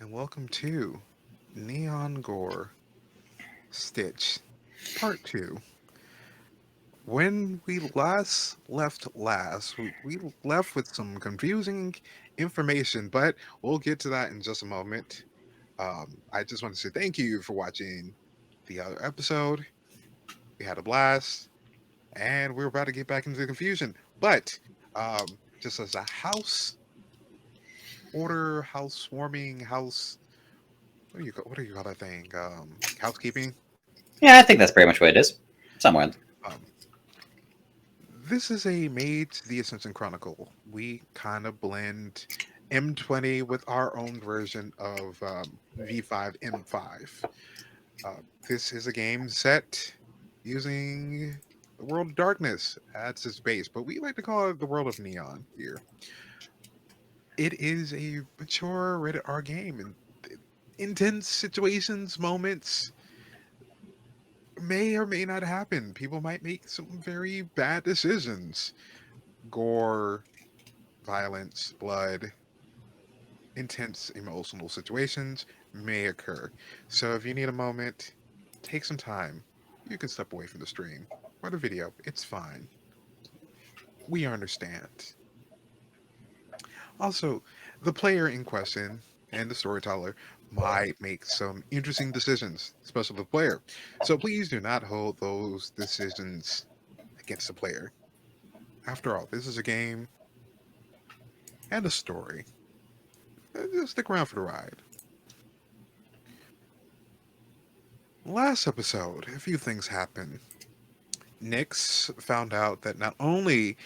and welcome to Neon Gore Stitch Part 2. When we we left with some confusing information, but we'll get to that in just a moment. I just want to say thank you for watching the other episode. We had a blast, and we're about to get back into the confusion. But just as a house order, housewarming, house what do you call that thing? Housekeeping. Yeah, I think that's pretty much what it is. Somewhere. Um, this is a Mage the Ascension Chronicle. We kind of blend M20 with our own version of V5 M5. This is a game set using the world of darkness as its base, but we like to call it the world of neon here. It is a mature rated R game, and intense situations, moments may or may not happen. People might make some very bad decisions. Gore, violence, blood, intense emotional situations may occur. So if you need a moment, take some time. You can step away from the stream or the video. It's fine. We understand. Also, the player in question and the storyteller might make some interesting decisions, especially the player. So please do not hold those decisions against the player. After all, this is a game and a story. Just stick around for the ride. Last episode, a few things happened. Nyx found out that not only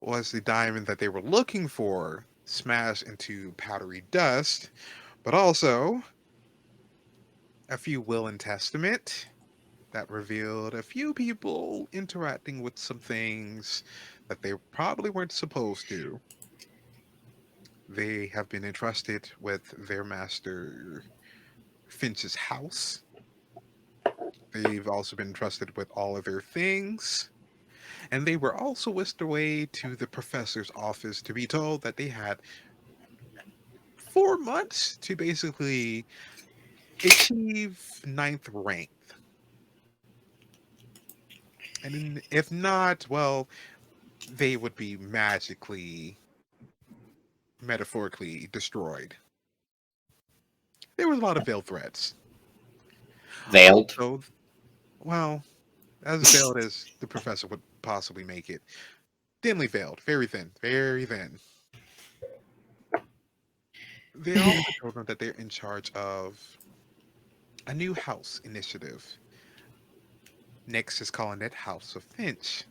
was the diamond that they were looking for smashed into powdery dust, but also a few will and testament that revealed a few people interacting with some things that they probably weren't supposed to. They have been entrusted with their master Finch's house. They've also been entrusted with all of their things. And they were also whisked away to the professor's office to be told that they had 4 months to basically achieve ninth rank. And if not, well, they would be magically, metaphorically destroyed. There was a lot of veiled threats. Veiled. Also, well, as veiled as the professor would possibly make it. Thinly veiled, very thin, very thin. They also told them that they're in charge of a new house initiative. Nyx is calling it House of Finch.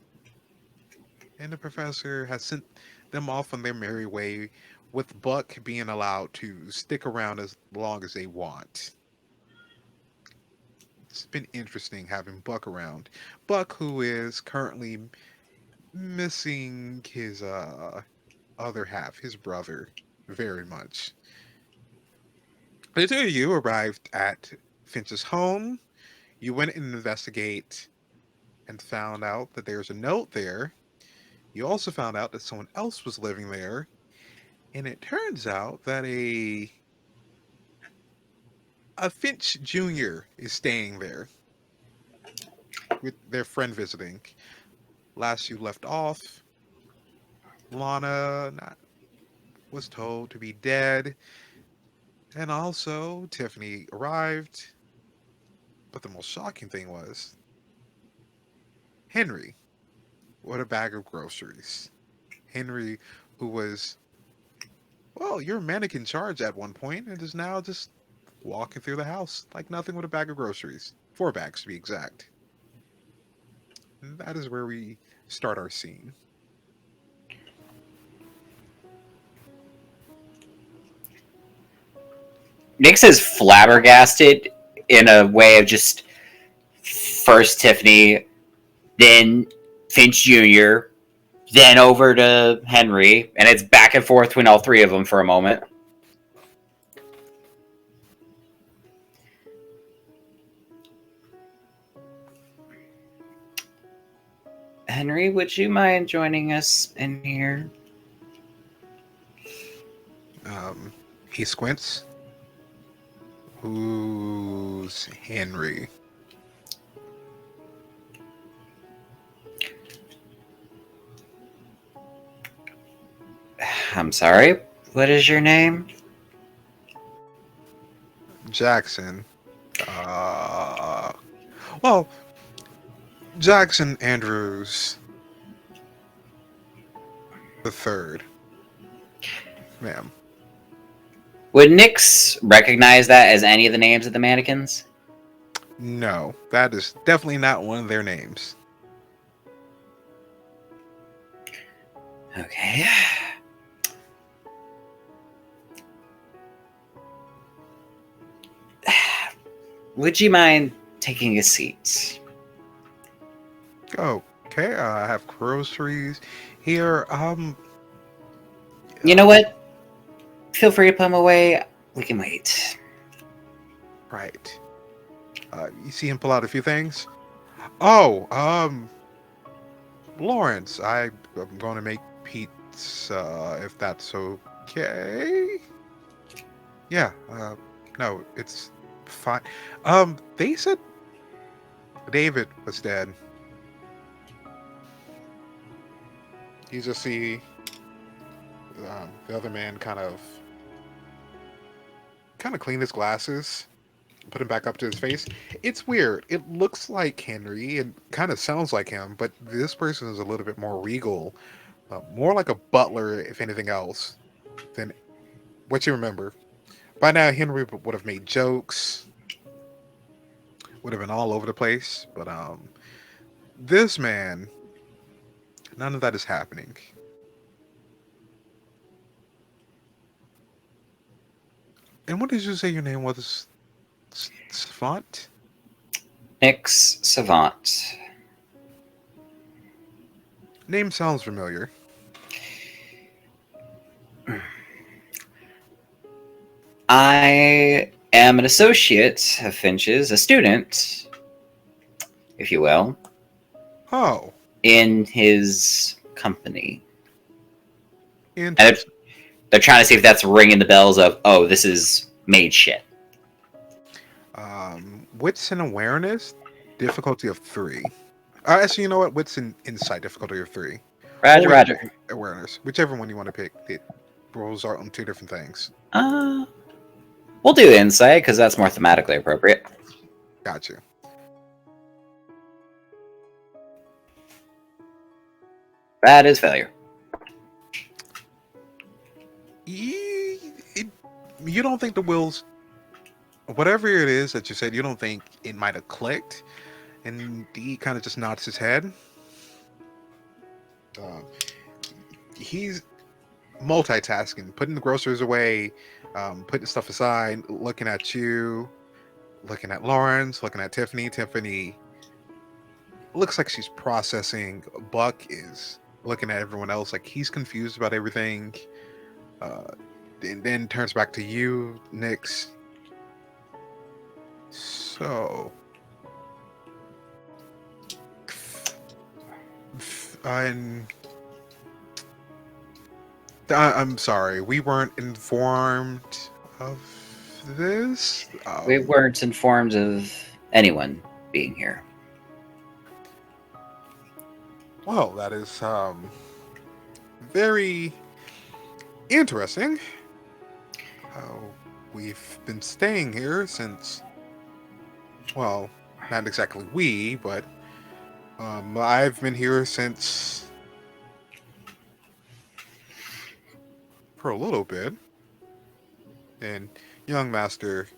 And the professor has sent them off on their merry way, with Buck being allowed to stick around as long as they want. It's been interesting having Buck around. Buck, who is currently missing his other half, his brother, very much. The two of you arrived at Finch's home. You went and investigate and found out that there's a note there. You also found out that someone else was living there, and it turns out that a Finch Jr. is staying there with their friend visiting. Last you left off, Lana was told to be dead, and also Tiffany arrived. But the most shocking thing was Henry with a bag of groceries. Henry, who was, well, your mannequin charge at one point, and is now just walking through the house like nothing with a bag of groceries. 4 bags to be exact. And that is where we start our scene. Nyx is flabbergasted in a way of just first Tiffany, then Finch Jr., then over to Henry, and it's back and forth between all three of them for a moment. Henry, would you mind joining us in here? He squints. Who's Henry? I'm sorry. What is your name? Jackson. Uh, well, Jackson Andrews the third, ma'am. Would Nyx recognize that as any of the names of the mannequins? No, that is definitely not one of their names. Okay. Would you mind taking a seat? Okay, I have groceries here. You know what? Feel free to put them away. We can wait. Right. You see him pull out a few things. Oh, Lawrence, I'm going to make pizza if that's okay. Yeah. No, it's fine. They said David was dead. You just see the other man kind of clean his glasses, put him back up to his face. It's weird. It looks like Henry and kind of sounds like him, but this person is a little bit more regal, more like a butler, if anything else, than what you remember. By now, Henry would have made jokes, would have been all over the place, but this man, none of that is happening. And what did you say your name was? Savant? Nyx Savant. Name sounds familiar. I am an associate of Finch's, a student, if you will, Oh, in his company. And interesting. they're trying to see if that's ringing the bells of, oh, this is Mage shit. Wits and awareness, difficulty of 3. Actually, you know what? Wits and insight, difficulty of 3. Roger, Or Roger. awareness, whichever one you want to pick. It rolls out on 2 different things. We'll do insight because that's more thematically appropriate. Gotcha. That is failure. You don't think the wheels, whatever it is that you said, you don't think it might have clicked, and he kind of just nods his head. He's multitasking, putting the groceries away, putting stuff aside, looking at you, looking at Lawrence, looking at Tiffany. Tiffany looks like she's processing. Buck is looking at everyone else like he's confused about everything. And then turns back to you, Nyx. So, I'm sorry, we weren't informed of this. We weren't informed of anyone being here. Well, that is very interesting. We've been staying here since, well, not exactly we, but I've been here since for a little bit. And young master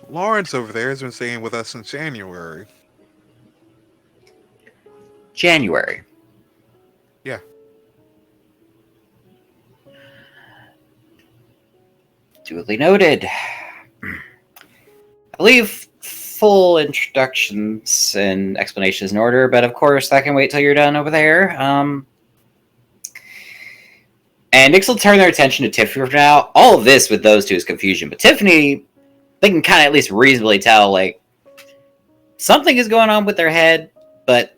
Lawrence over there has been staying with us since January. January. Yeah. Duly noted. I believe full introductions and explanations in order, but of course that can wait till you're done over there. And Nyx will turn their attention to Tiffany for now. All of this with those two is confusion, but Tiffany, they can kind of at least reasonably tell, like, something is going on with their head, but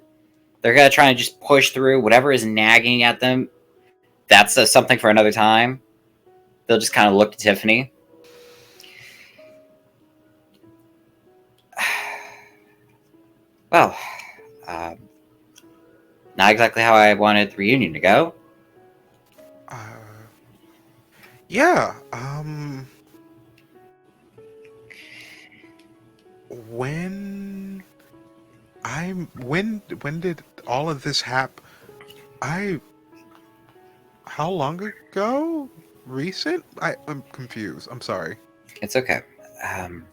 they're going to try and just push through whatever is nagging at them. That's something for another time. They'll just kind of look to Tiffany. Well, um, not exactly how I wanted the reunion to go. Uh, yeah. When when did all of this happen? I How long ago? Recent? I'm confused. I'm sorry. It's okay. Um,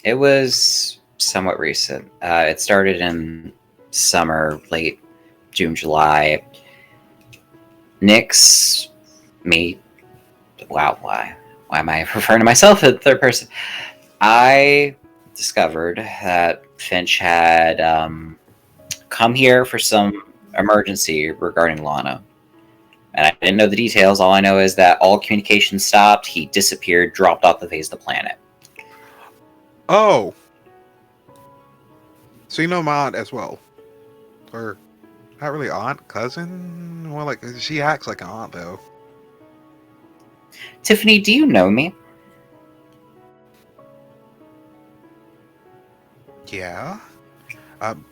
it was somewhat recent. It started in summer, late June, July. Nyx, me. Wow, why? Why am I referring to myself in third person? I discovered that Finch had come here for some emergency regarding Lana. And I didn't know the details. All I know is that all communication stopped. He disappeared, dropped off the face of the planet. Oh, so you know my aunt as well, or not really aunt, cousin? More like she acts like an aunt though. Tiffany, do you know me? Yeah. Um,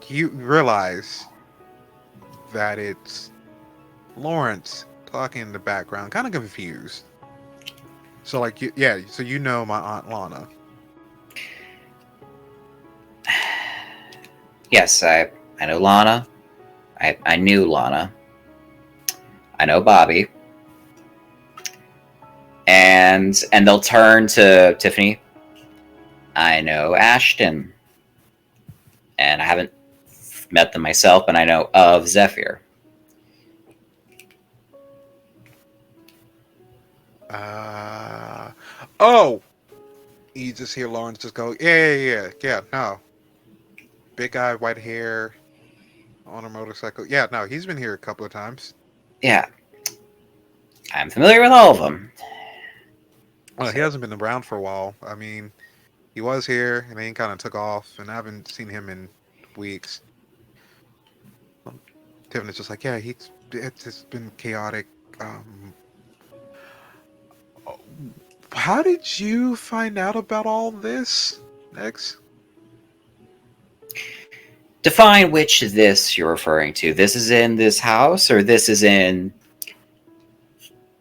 you realize that it's Lawrence talking in the background, kind of confused. So like, yeah. So you know my aunt Lana. Yes, I know Lana. I knew Lana. I know Bobby. And they'll turn to Tiffany. I know Ashton. And I haven't met them myself, but I know of Zephyr. Uh oh. You just hear Lawrence just go, yeah. No, big guy, white hair, on a motorcycle. Yeah, no, he's been here a couple of times. Yeah, I'm familiar with all of them. Well, he So, hasn't been around for a while. I mean, he was here and then he kind of took off, and I haven't seen him in weeks. Tiffany's just like, yeah, it's just been chaotic. Um, oh, how did you find out about all this, Nex? define which of this you're referring to. This is in this house, or this is in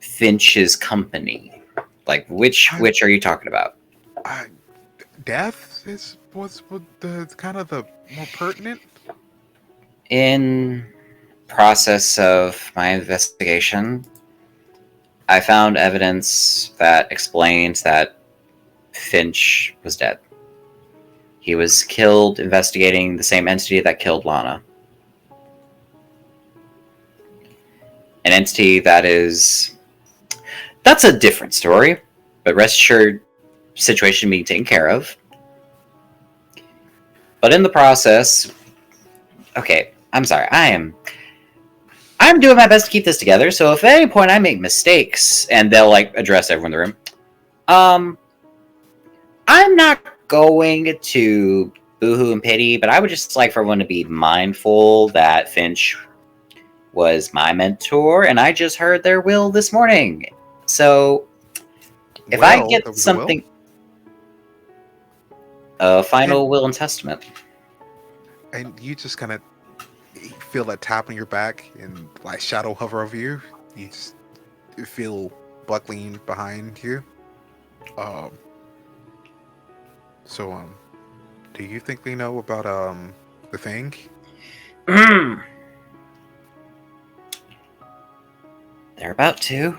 Finch's company? Like, I, which are you talking about? I, death was the kind of the more pertinent. In process of my investigation, I found evidence that explains that Finch was dead. He was killed investigating the same entity that killed Lana. An entity that's a different story, but rest assured, situation being taken care of. But in the process, okay, I'm sorry, I'm doing my best to keep this together, so if at any point I make mistakes, and they'll like address everyone in the room, I'm not going to boohoo and pity, but I would just like for everyone to be mindful that Finch was my mentor, and I just heard their will this morning. So if I Well, there get was a will, something, a and final will and testament. you just kind of feel that tap on your back and like shadow hover over you. You just feel buckling behind you. Um. So do you think they know about the thing? They're about to.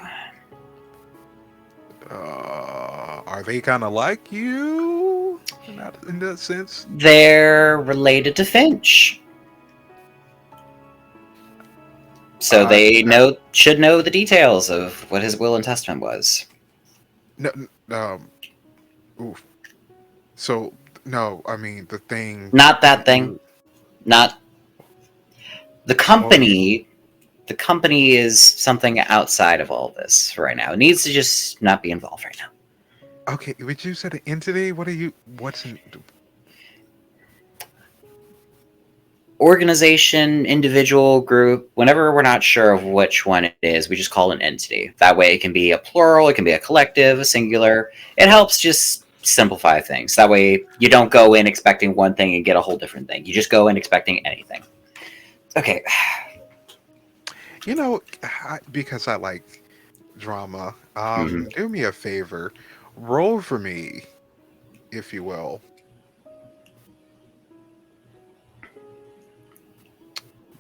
Are they kind of like you in that sense? They're related to Finch. So they should know the details of what his will and testament was. No, oof. So no, I mean the thing Not that that thing. you. Not the Well, company. The company is something outside of all this right now. It needs to just not be involved right now. okay, but you said an entity. What are you? What's in? Organization, individual, group, whenever we're not sure of which one it is, we just call it an entity. That way it can be a plural, it can be a collective, a singular. It helps just simplify things. That way, you don't go in expecting one thing and get a whole different thing. You just go in expecting anything. Okay. You know, because I like drama, Mhm. do me a favor. Roll for me, if you will.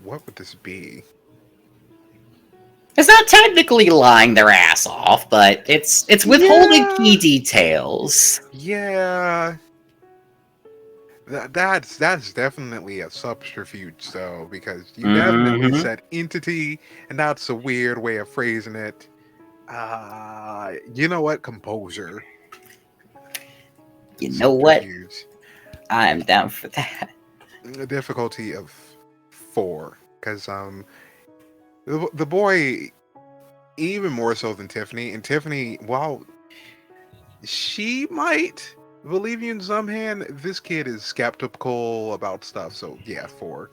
What would this be? It's not technically lying their ass off, but it's withholding Yeah, key details. yeah. That's definitely a subterfuge, though, because you definitely Hmm. said entity, and that's a weird way of phrasing it. You know what? Composure, You know what? subterfuge. I am down for that. A difficulty of 4, because the boy, even more so than Tiffany, and Tiffany, while she might believe you in some hand, this kid is skeptical about stuff. So yeah, 4.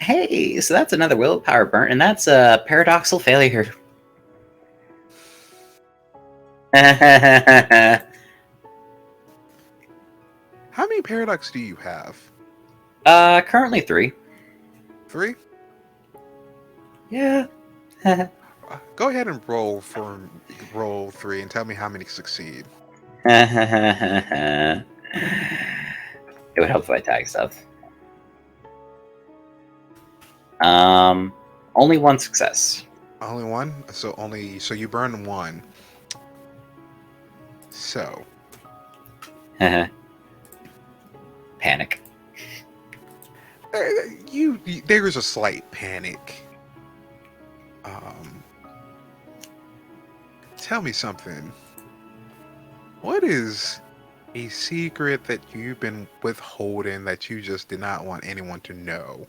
Hey, so that's another willpower burn, and that's a paradoxical failure. How many paradox do you have? Currently 3. 3. Yeah. Go ahead and roll 3 and tell me how many succeed. It would help if I tag stuff. Only 1 success. Only 1. So you burn 1. So Panic. there's a slight panic. Um, Tell me something. What is a secret that you've been withholding that you just did not want anyone to know?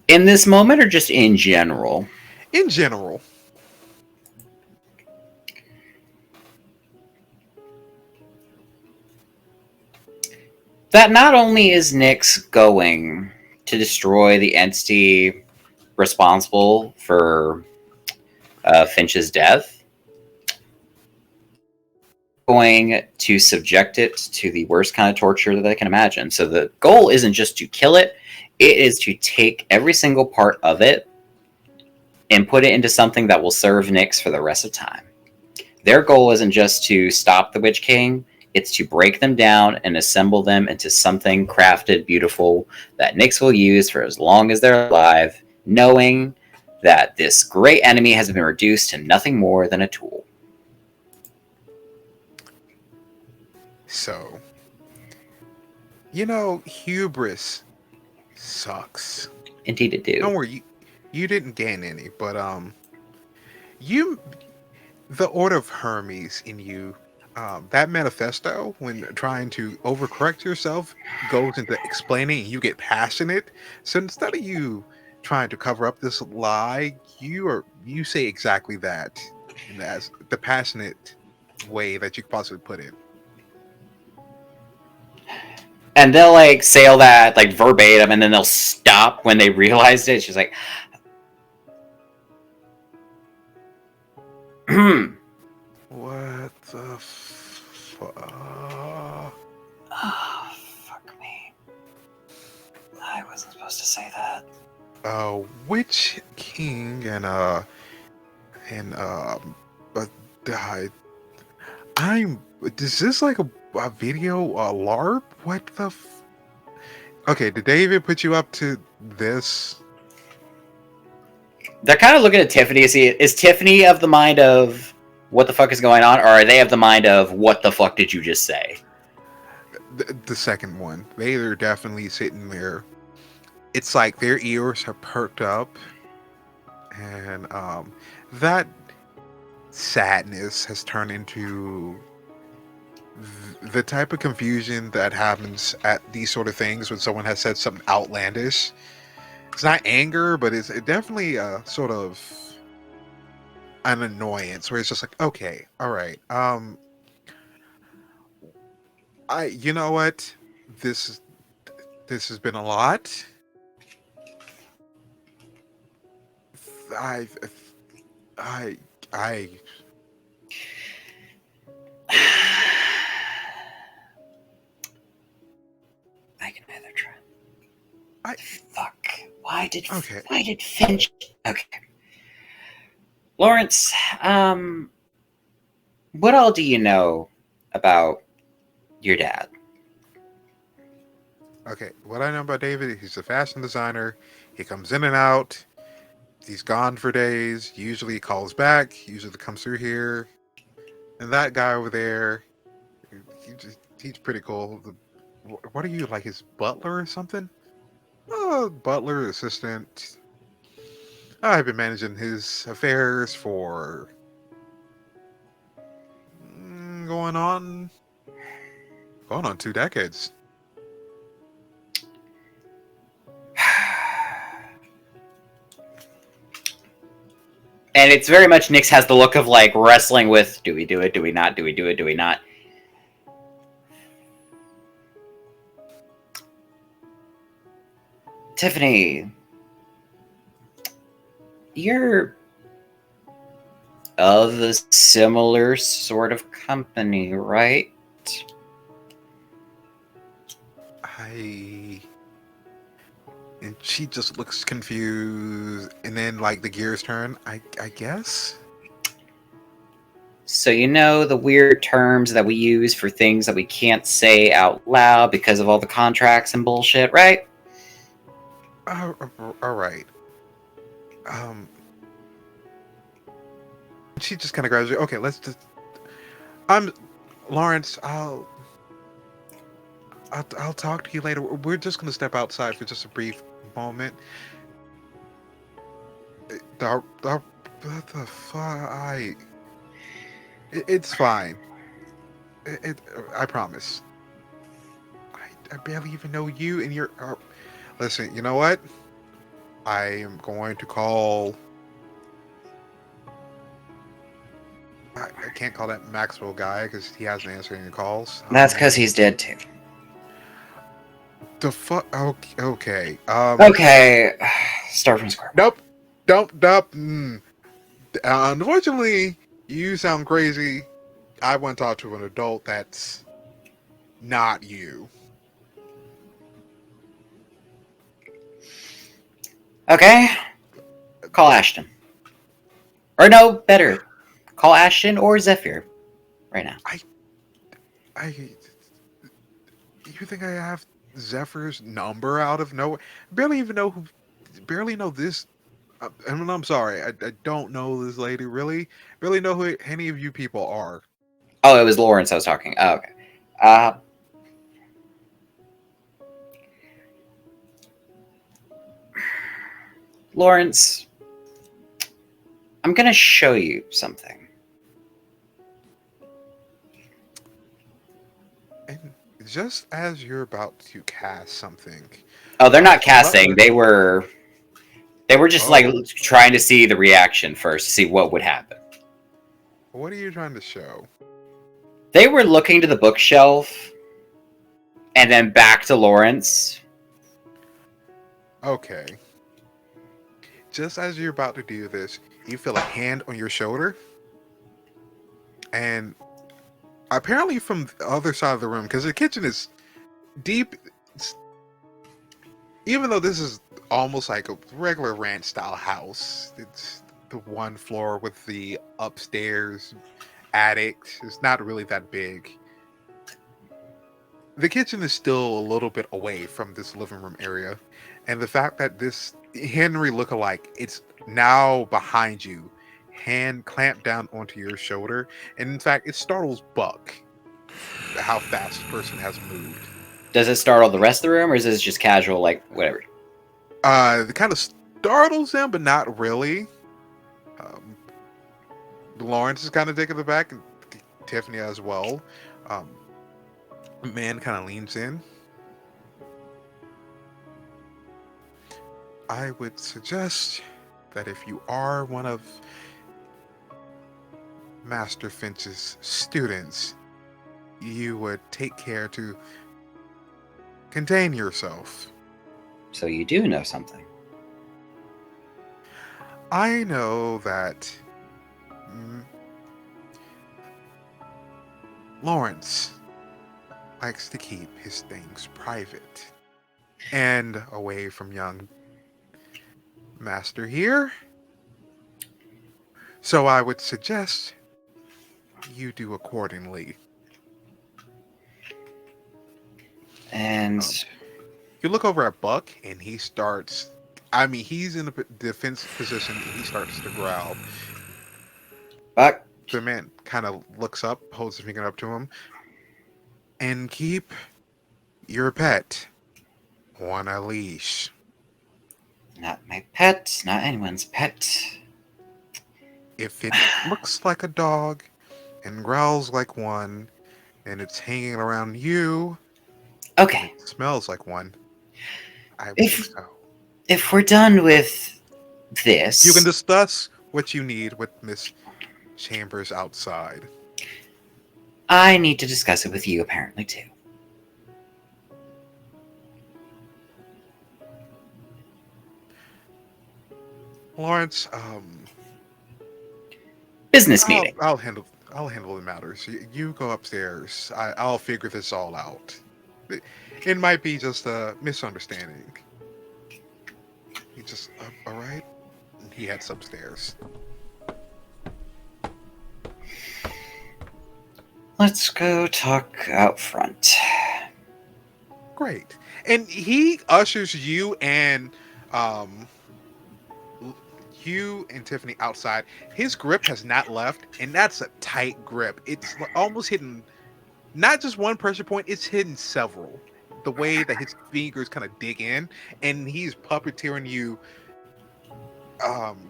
In this moment, or just in general? In general. That not only is Nyx going to destroy the entity responsible for Finch's death, going to subject it to the worst kind of torture that they can imagine. So the goal isn't just to kill it, it is to take every single part of it and put it into something that will serve Nyx for the rest of time. Their goal isn't just to stop the Witch King, it's to break them down and assemble them into something crafted, beautiful, that Nyx will use for as long as they're alive, knowing that this great enemy has been reduced to nothing more than a tool. So, hubris sucks. Indeed it do. Don't worry, you didn't gain any, but you the Order of Hermes in you, that manifesto when trying to overcorrect yourself goes into explaining, and you get passionate. So instead of you trying to cover up this lie, you say exactly that, and that's the passionate way that you could possibly put it. And they'll like say all that like verbatim, and then they'll stop when they realized it. She's like, oh, What the fuck? fuck me. I wasn't supposed to say that. Witch King and but I I'm is this like a video LARP? What the Okay, did David put you up to this? They're kind of looking at Tiffany to see, is Tiffany of the mind of what the fuck is going on, or are they of the mind of what the fuck did you just say? The second one. They are definitely sitting there. It's like their ears are perked up, and that sadness has turned into the type of confusion that happens at these sort of things when someone has said something outlandish. It's not anger, but it's definitely a sort of an annoyance where it's just like, okay, all right, you know what, this this has been a lot. I I I I Fuck. Why did okay. Finch? Okay, Lawrence. What all do you know about your dad? Okay, what I know about David, he's a fashion designer. He comes in and out. He's gone for days. Usually he calls back. Usually comes through here. And that guy over there, he's pretty cool. What are you, like his butler or something? Oh, butler, assistant. I've been managing his affairs for going on 2 decades. And it's very much Nyx has the look of like wrestling with, do we do it? Do we not? Do we do it? Do we not? Tiffany, you're of a similar sort of company, right? And she just looks confused, and then like the gears turn. I guess. So you know the weird terms that we use for things that we can't say out loud because of all the contracts and bullshit, right? All right. Um, she just kind of grabs you. Okay, let's just. I'm Lawrence. I'll talk to you later. We're just gonna step outside for just a brief moment. What the fuck? It's fine. I promise. I barely even know you, and you're. Listen, you know what? I am going to call. I can't call that Maxwell guy because he hasn't answered any calls. That's because he's dead too. The fuck? Okay. Okay, start from square one. Nope. Nope. Unfortunately, you sound crazy. I want to talk to an adult that's not you. Okay, call Ashton. Or no, better, call Ashton or Zephyr right now. I. You think I have Zephyr's number out of nowhere? Barely even know who. Barely know this. I'm sorry. I don't know this lady really know who any of you people are. Oh, it was Lawrence I was talking. Oh, okay. Uh, Lawrence, I'm gonna show you something. And just as you're about to cast something, Oh, they're not casting. Butler. They were just like Oh, trying to see the reaction first, to see what would happen. what are you trying to show? They were looking to the bookshelf and then back to Lawrence. Okay. Just as you're about to do this, you feel a hand on your shoulder, and apparently from the other side of the room, because the kitchen is deep. Even though this is almost like a regular ranch style house, it's the one floor with the upstairs attic. It's not really that big. The kitchen is still a little bit away from this living room area, and the fact that this Henry lookalike, it's now behind you, hand clamped down onto your shoulder, and in fact, it startles Buck how fast the person has moved. Does it startle the rest of the room, or is this just casual, like whatever? It kind of startles him, but not really. Um, Lawrence is kind of taken aback, and Tiffany as well. Um, Man kind of leans in. I would suggest that if you are one of Master Finch's students, you would take care to contain yourself. So you do know something. I know that mm, Lawrence likes to keep his things private. and away from young master here. So I would suggest you do accordingly. And You look over at Buck, and he starts. I mean, he's in a defensive position, and he starts to growl. Buck, The man kind of looks up, holds his finger up to him, and keep your pet on a leash. not my pet, not anyone's pet. If it looks like a dog and growls like one, and it's hanging around you, Okay, it smells like one, I would think if so. if we're done with You can this, discuss what you need with Miss Chambers outside. I need to discuss it with you apparently too. Lawrence, Business meeting. I'll handle the matters. You go upstairs. I'll figure this all out. It might be just a misunderstanding. He just, all right. And he heads upstairs. Let's go talk out front. Great. And he ushers um, you and Tiffany outside. His grip has not left, and that's a tight grip. It's almost hitting not just one pressure point; it's hitting several. The way that his fingers kind of dig in, and he's puppeteering you.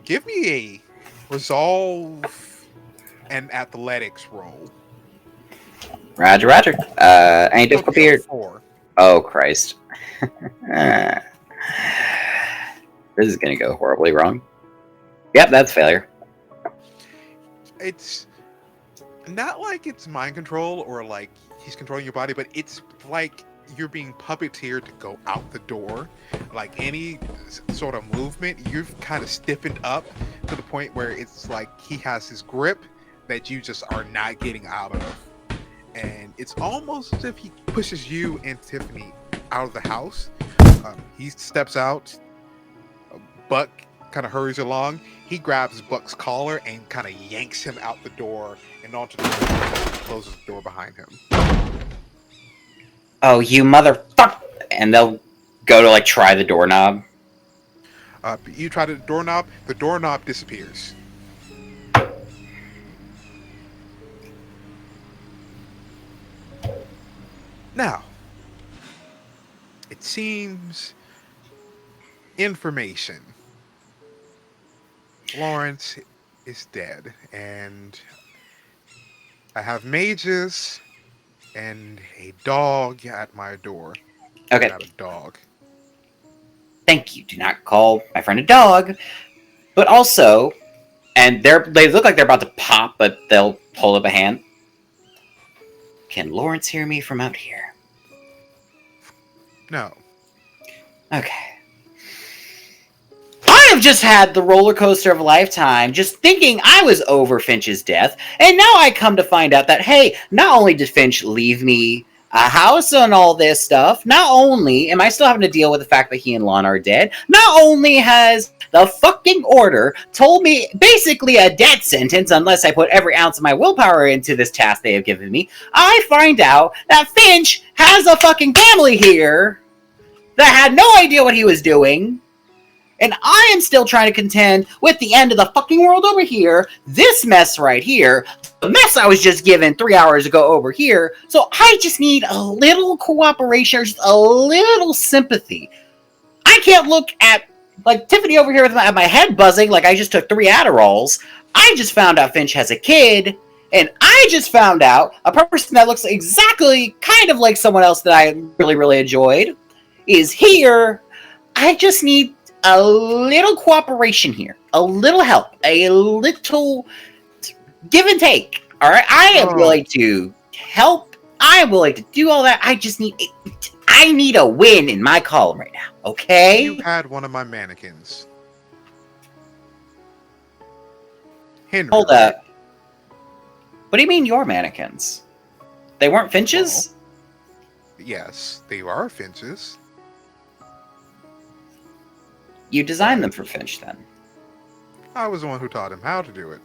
Give me a resolve and athletics roll. Roger, Roger. Any difficulty here? 4. Oh, Christ. This is going to go horribly wrong. Yep, that's failure. It's not like it's mind control or like he's controlling your body, but it's like you're being puppeteered to go out the door. Like any sort of movement, you've kind of stiffened up to the point where it's like he has his grip that you just are not getting out of. And it's almost as if he pushes you and Tiffany out of the house. He steps out. Buck kind of hurries along. He grabs Buck's collar and kind of yanks him out the door and onto the floor, closes the door behind him. Oh, you motherfucker! And they'll go to, like, try the doorknob. You try the doorknob disappears. Now, it seems information. Lawrence is dead, and I have mages and a dog at my door. Okay, Got a dog. thank you. Do not call my friend a dog. But also, and they look like they're about to pop, but they'll hold up a hand. Can Lawrence hear me from out here? No. Okay. I have just had the roller coaster of a lifetime, just thinking I was over Finch's death, and now I come to find out that, hey, not only did Finch leave me a house and all this stuff, not only am I still having to deal with the fact that he and Lana are dead, not only has the fucking Order told me basically a death sentence unless I put every ounce of my willpower into this task they have given me, I find out that Finch has a fucking family here that had no idea what he was doing. And I am still trying to contend with the end of the fucking world over here, this mess right here, the mess I was just given 3 hours ago over here. So I just need a little cooperation, just a little sympathy. I can't look at, like, Tiffany over here with my head buzzing like I just took 3 Adderalls. I just found out Finch has a kid, and I just found out a person that looks exactly kind of like someone else that I really, really enjoyed is here. I just need a little cooperation here, a little help, a little give and take. All right, I am willing to help. I am willing to do all that. I need a win in my column right now. Okay. You had one of my mannequins. Henry. Hold up. What do you mean your mannequins? They weren't Finch's? Yes, they are Finches. You designed but them for Finch, then. I was the one who taught him how to do it.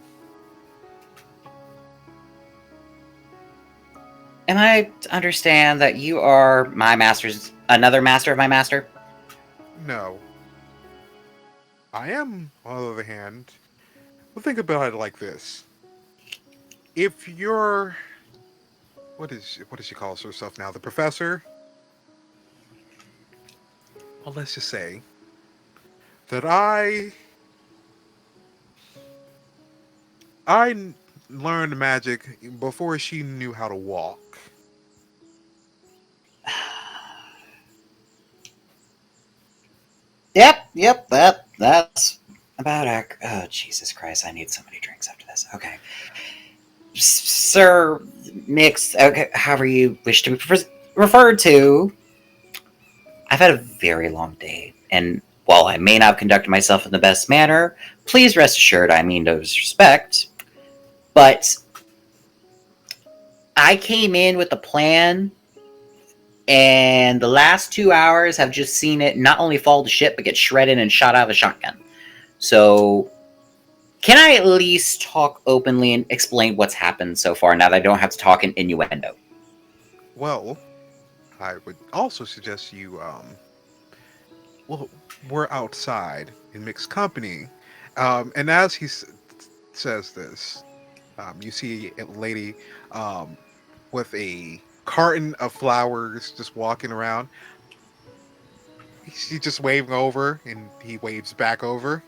Am I to understand that you are my master's another master of my master? No, I am, on the other hand. Well, think about it like this: if you're what does she call herself now? The professor. Well, let's just say that I learned magic before she knew how to walk. Yep, that's about accurate. Oh, Jesus Christ, I need so many drinks after this. Okay. Sir Mix, okay, however you wish to be referred to, I've had a very long day, and while I may not have conducted myself in the best manner, please rest assured I mean no disrespect, but I came in with a plan, and the last 2 hours have just seen it not only fall to shit, but get shredded and shot out of a shotgun. So, can I at least talk openly and explain what's happened so far now that I don't have to talk in innuendo? Well, I would also suggest you well, we're outside in mixed company, and as says this, you see a lady um, with a carton of flowers just walking around. She's just waving over, and he waves back over.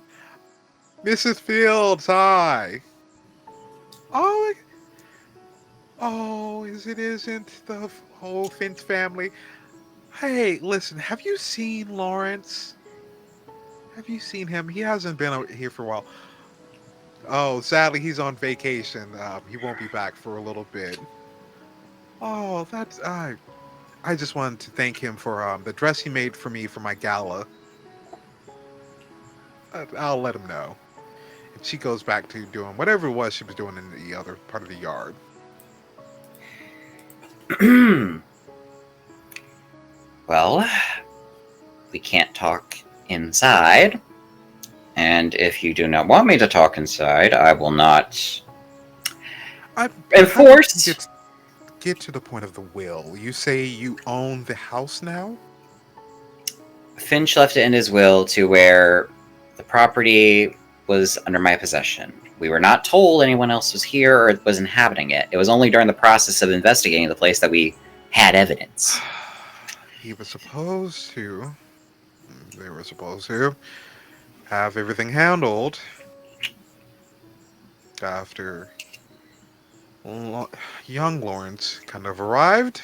Mrs. Fields, hi. Oh, oh, is it isn't the whole Finch family? Hey, listen, have you seen Lawrence? Have you seen him? He hasn't been out here for a while. Oh, sadly, he's on vacation. He won't be back for a little bit. Oh, that's I just wanted to thank him for the dress he made for me for my gala. I'll let him know. And she goes back to doing whatever it was she was doing in the other part of the yard. Well, we can't talk inside. And if you do not want me to talk inside, I will not I'm hoping we can enforce. get to the point of the will. You say you own the house now? Finch left it in his will to where the property was under my possession. We were not told anyone else was here or was inhabiting it. It was only during the process of investigating the place that we had evidence. He was supposed to. They were supposed to have everything handled after Lo- young Lawrence kind of arrived.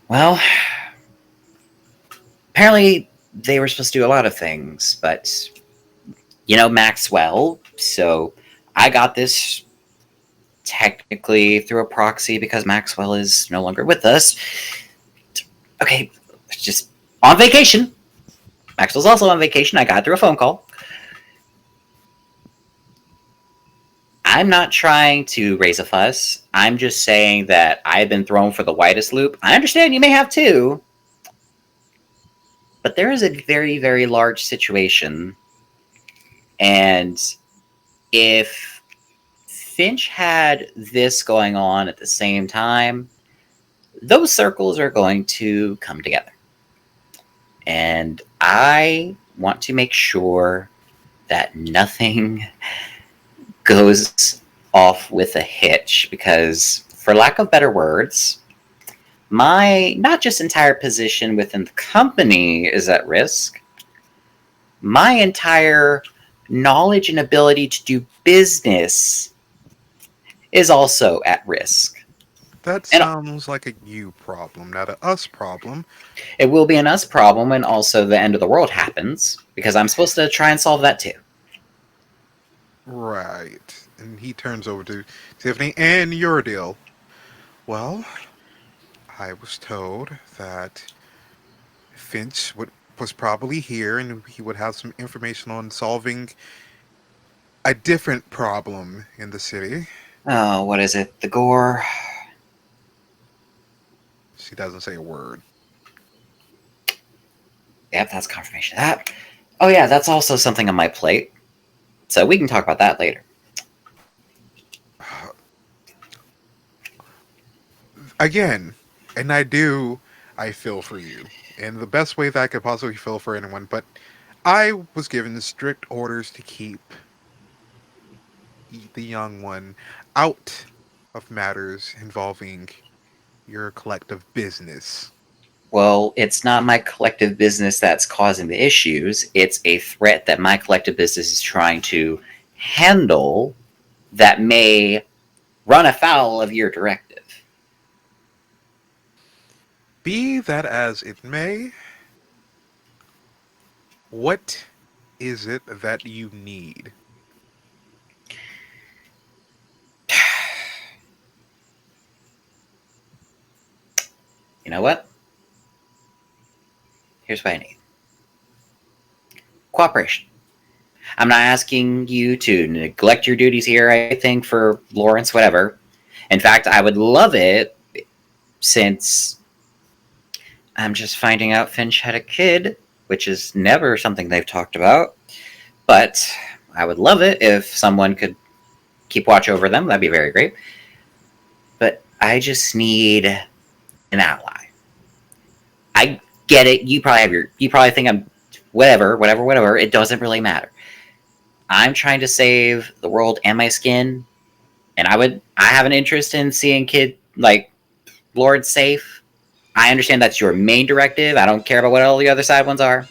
Well, apparently they were supposed to do a lot of things, but Maxwell, so I got this technically through a proxy because Maxwell is no longer with us. Okay, just on vacation. Maxwell's also on vacation. I got it through a phone call. I'm not trying to raise a fuss. I'm just saying that I've been thrown for the widest loop. I understand you may have too, but there is a very, very large situation. And if Finch had this going on at the same time, those circles are going to come together. And I want to make sure that nothing goes off with a hitch because, for lack of better words, my not just entire position within the company is at risk, my entire knowledge and ability to do business is also at risk. That And sounds like a you problem, not a us problem. it will be an us problem when also the end of the world happens because I'm supposed to try and solve that too. Right. And he turns over to Tiffany and your deal. Well, I was told that was probably here and he would have some information on solving a different problem in the city. Oh, what is it? The Gore? She doesn't say a word. Yep, that's confirmation of that. Oh yeah, that's also something on my plate. So we can talk about that later. Again, and I feel for you in the best way that I could possibly feel for anyone, but I was given strict orders to keep the young one out of matters involving your collective business. Well, it's not my collective business that's causing the issues. It's a threat that my collective business is trying to handle that may run afoul of your directive. Be that as it may, what is it that you need? You know what? Here's what I need cooperation. I'm not asking you to neglect your duties here, I think, for Lawrence, whatever. In fact, I would love it since I'm just finding out Finch had a kid, which is never something they've talked about. But I would love it if someone could keep watch over them. That'd be very great. But I just need an ally. I get it. You probably have you probably think I'm whatever. It doesn't really matter. I'm trying to save the world and my skin, and I have an interest in seeing kid like Lord safe. I understand that's your main directive. I don't care about what all the other side ones are.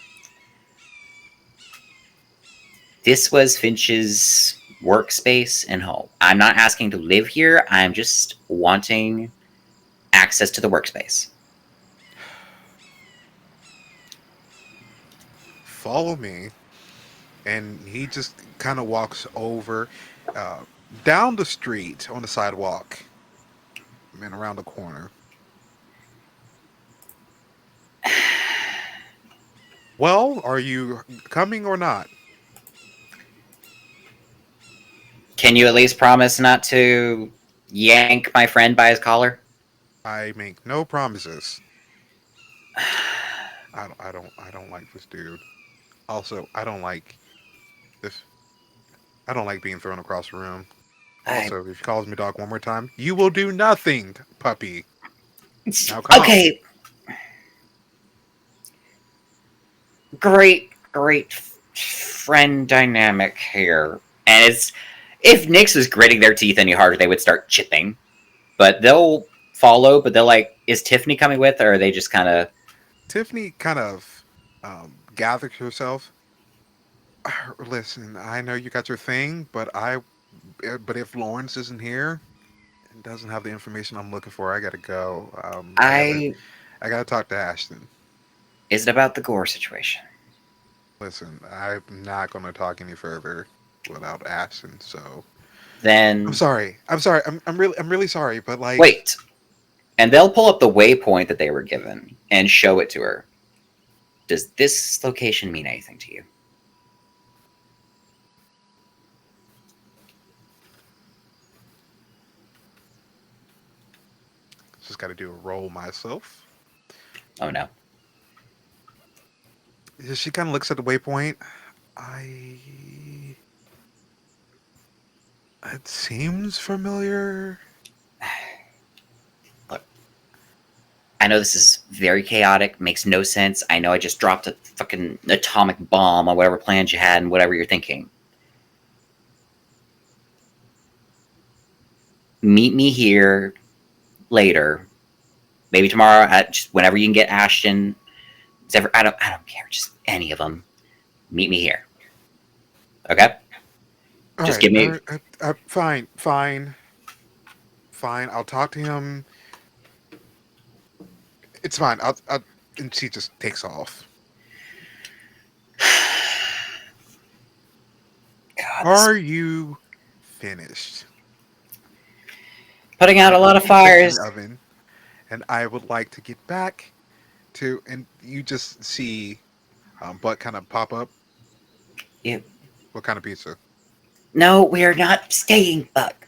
This was Finch's workspace and home. I'm not asking to live here. I'm just wanting access to the workspace. Follow me. And he just kind of walks over uh, down the street on the sidewalk and around the corner. Well, are you coming or not? Can you at least promise not to yank my friend by his collar? I make no promises. I don't like this dude. Also, I don't like this. I don't like being thrown across the room. I, Also, if he calls me dog one more time, you will do nothing, puppy. Now calm. okay, great friend dynamic here. And it's if Nyx was gritting their teeth any harder, they would start chipping. But they'll follow. But they'll like, is Tiffany coming with, or are they just kind of? Tiffany kind of gathered herself. Listen, I know you got your thing, but if Lawrence isn't here and doesn't have the information I'm looking for, I gotta go. I I gotta talk to Ashton. is it about the Gore situation? Listen, I'm not gonna talk any further without Ashton. So I'm Then sorry. I'm sorry. I'm really sorry. But like, wait, and they'll pull up the waypoint that they were given and show it to her. Does this location mean anything to you? just gotta do a roll myself. Oh no. She kind of looks at the waypoint. I. It seems familiar. Look, I know this is very chaotic, makes no sense. I know I just dropped a fucking atomic bomb on whatever plans you had and whatever you're thinking. Meet me here later, maybe tomorrow at just whenever you can get Ashton. I don't care, just any of them. Meet me here. Okay? All Just right. give me Fine. I'll talk to him. It's fine. And she just takes off. God, Are you finished? putting out I a lot of opened the fires. kitchen oven, and I would like to get back to. And you just see Butt kind of pop up. You, What kind of pizza? no, we're not staying, Buck.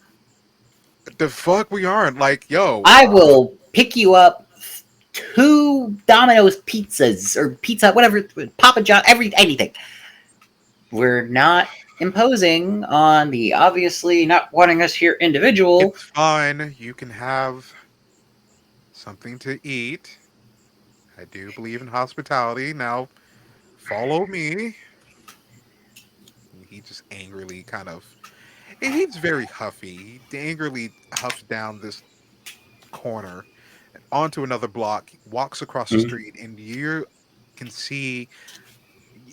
The fuck we aren't like, yo. I will pick you up 2 Domino's pizzas or pizza, whatever, Papa John, anything. We're not imposing on the obviously not wanting us here individual. It's fine. You can have something to eat. I do believe in hospitality. Now, follow me. And he just angrily kind of. And he's very huffy. He angrily huffs down this corner onto another block, walks across the Mhm. street, and you can see.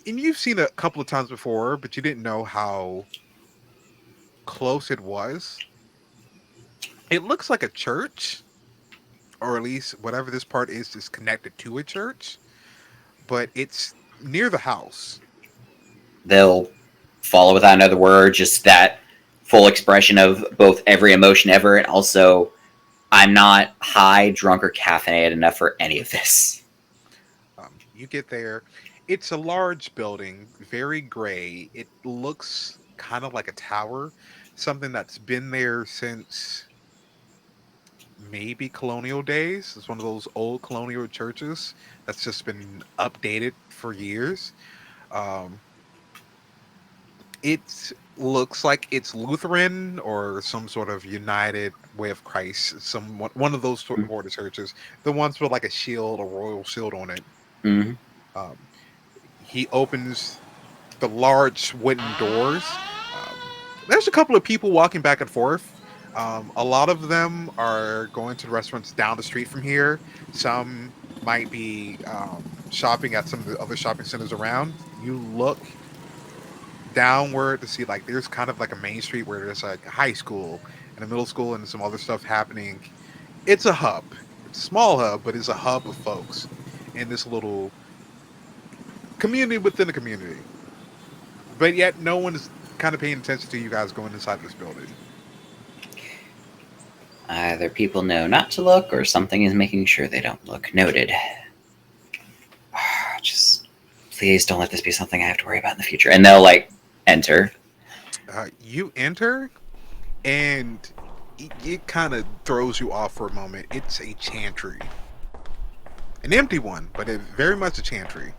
And you've seen it a couple of times before, but you didn't know how close it was. It looks like a church, or at least whatever this part is connected to a church, but it's near the house. They'll follow without another word, just that full expression of both every emotion ever, and also I'm not high, drunk, or caffeinated enough for any of this. You get there. It's a large building, very gray. It looks kind of like a tower, something that's been there since maybe colonial days. It's one of those old colonial churches that's just been updated for years. Um, it looks like it's Lutheran or some sort of United Way of Christ, some one of those sort of churches. The ones with like a shield, a royal shield on it. Mm-hmm. Um, he opens the large wooden doors. There's a couple of people walking back and forth. A lot of them are going to the restaurants down the street from here. Some might be shopping at some of the other shopping centers around. You look downward to see like there's kind of like a main street where there's like a high school and a middle school and some other stuff happening. It's a hub. It's a small hub, but it's a hub of folks in this little community within a community. But yet no one is kind of paying attention to you guys going inside this building. Either people know not to look, or something is making sure they don't look. Noted. Just please don't let this be something I have to worry about in the future. And they'll like enter. You enter, and it kind of throws you off for a moment. It's a chantry, an empty one, but it very much a chantry.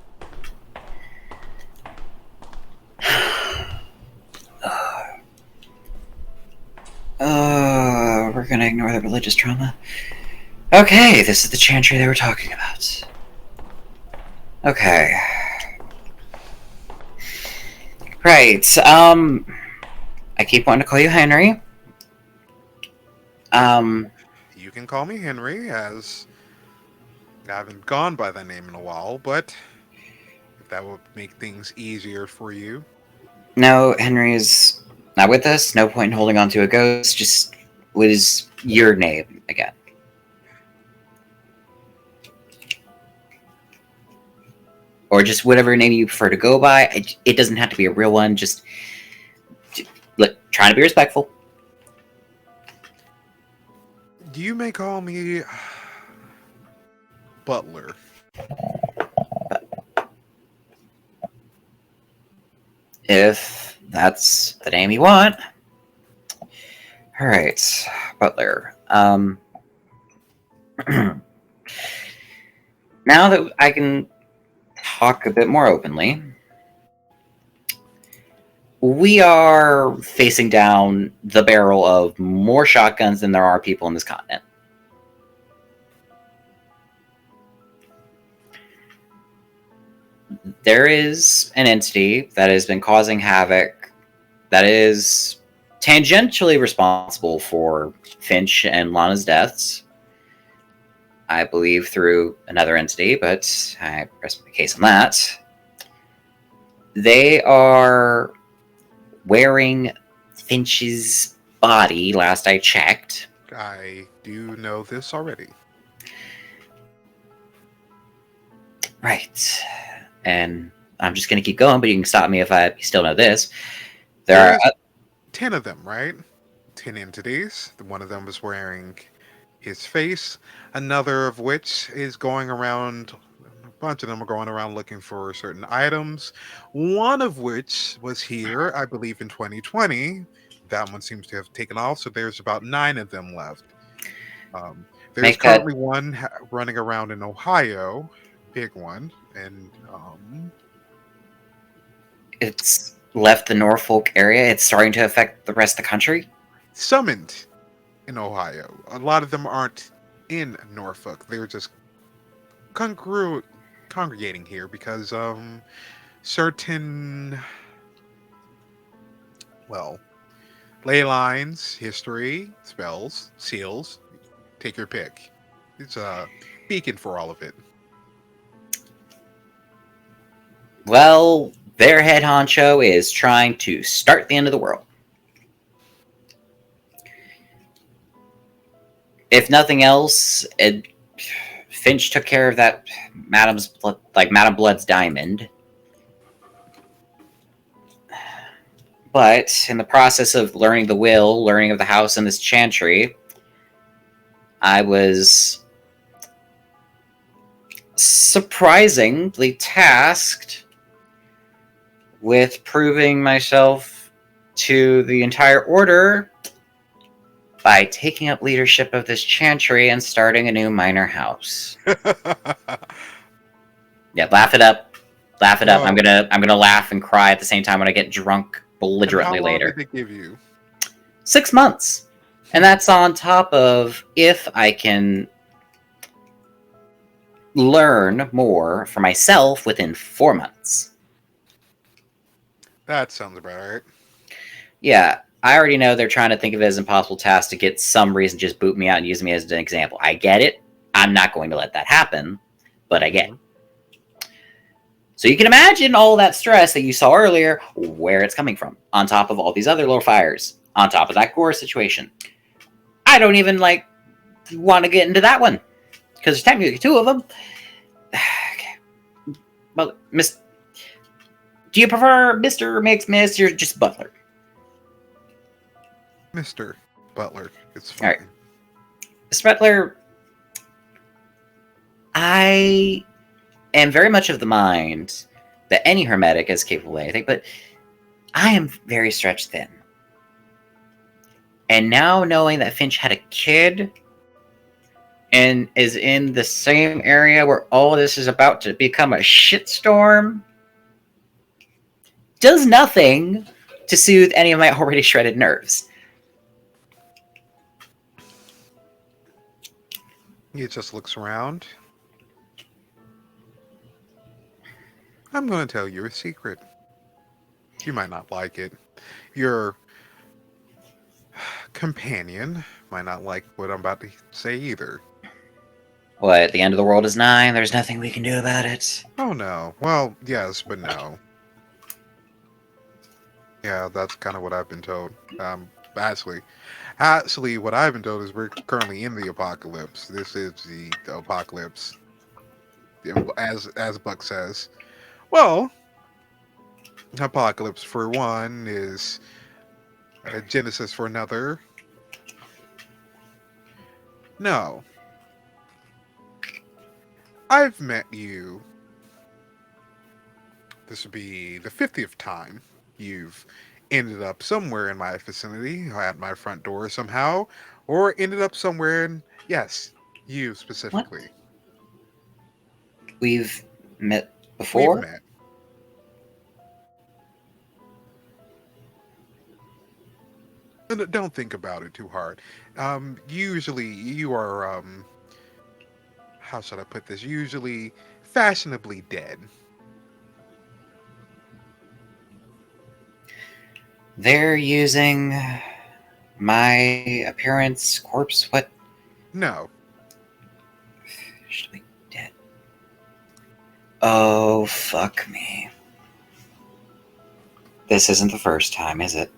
We're gonna ignore the religious trauma. Okay, this is the chantry they were talking about. Okay. Right. I keep wanting to call you Henry. You can call me Henry, as I haven't gone by that name in a while, but if that would make things easier for you. No, Henry's not with us. No point in holding on to a ghost. Just what is your name again? Or just whatever name you prefer to go by. It doesn't have to be a real one. Just look, trying to be respectful. You may call me Butler. If that's the name you want. All right, Butler. Now that I can talk a bit more openly, we are facing down the barrel of more shotguns than there are people in this continent. There is an entity that has been causing havoc that is tangentially responsible for Finch and Lana's deaths. I believe through another entity, but I rest my case on that. They are wearing Finch's body, last I checked. I do know this already. Right. And I'm just going to keep going, but you can stop me if I still know this. There are 10 of them, right? 10 entities. One of them is wearing his face, another of which is going around. A bunch of them are going around looking for certain items. One of which was here, I believe, in 2020. That one seems to have taken off, so there's about 9 of them left. There's Make a currently one running around in Ohio, big one, and it's left the Norfolk area. It's starting to affect the rest of the country. summoned in Ohio. A lot of them aren't in Norfolk. They're just congregating here because certain, well, ley lines, history, spells, seals, take your pick. It's a beacon for all of it. Well, their head honcho is trying to start the end of the world. If nothing else, Finch took care of that Madame Blood's diamond. But in the process of learning the will, learning of the house and this chantry, I was surprisingly tasked with proving myself to the entire order by taking up leadership of this chantry and starting a new minor house. Yeah, laugh it up. Laugh it up. No. I'm gonna laugh and cry at the same time when I get drunk And how belligerently long later. did they give you? 6 months. And that's on top of if I can learn more for myself within 4 months. That sounds about right. Yeah, I already know they're trying to think of it as an impossible task to get some reason to just boot me out and use me as an example. I get it. I'm not going to let that happen, but I get it. So you can imagine all that stress that you saw earlier, where it's coming from, on top of all these other little fires, on top of that Gore situation. I don't even, want to get into that one, because there's technically 2 of them. Okay. Well, do you prefer Mr. Mix Miss or just Butler? Mr. Butler. It's fine. All right. Mr. Butler, I am very much of the mind that any hermetic is capable of anything, but I am very stretched thin. And now knowing that Finch had a kid and is in the same area where all this is about to become a shitstorm does nothing to soothe any of my already shredded nerves. He just looks around. I'm going to tell you a secret. You might not like it. Your companion might not like what I'm about to say either. What, the end of the world is nigh, there's nothing we can do about it? Oh no. Well, yes, but no. Yeah, that's kind of what I've been told. Actually, what I've been told is we're currently in the apocalypse. This is the apocalypse, as Buck says. Well, apocalypse for one is a genesis for another. No, I've met you. This would be the 50th time you've ended up somewhere in my vicinity, at my front door somehow, or ended up somewhere in, yes, you specifically. What? We've met We've before? met. And don't think about it too hard. Usually you are, how should I put this? Usually fashionably dead. They're using my appearance, corpse, what? No, Should be dead. Oh, fuck me. This isn't the first time, is it?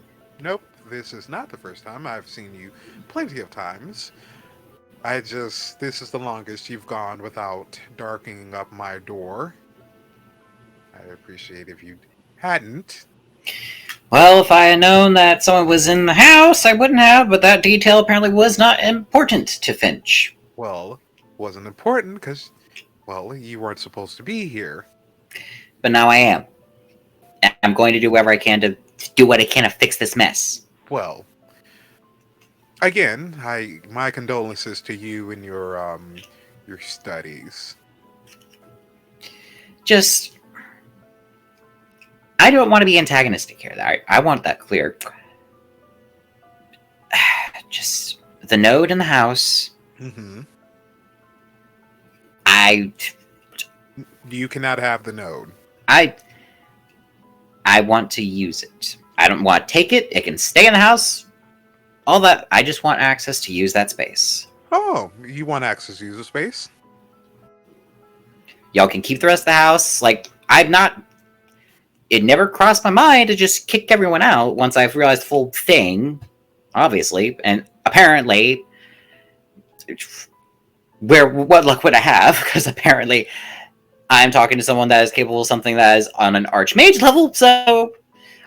nope, this is not the first time. I've seen you plenty of times. This is the longest you've gone without darkening up my door. I'd appreciate if you hadn't. Well, if I had known that someone was in the house, I wouldn't have, but that detail apparently was not important to Finch. Well, wasn't important because, well, you weren't supposed to be here. But now I am. And I'm going to do whatever I can to do what I can to fix this mess. Well, Again, my condolences to you and your studies. Just, I don't want to be antagonistic here. I want that clear. Just the node in the house. Hmm. I You cannot have the node. I I want to use it. I don't want to take it. It can stay in the house. All that. I just want access to use that space. Oh, you want access to user space? Y'all can keep the rest of the house. Like, I'm not. It never crossed my mind to just kick everyone out once I've realized the full thing, obviously. And apparently, what luck would I have? Because apparently, I'm talking to someone that is capable of something that is on an Archmage level, so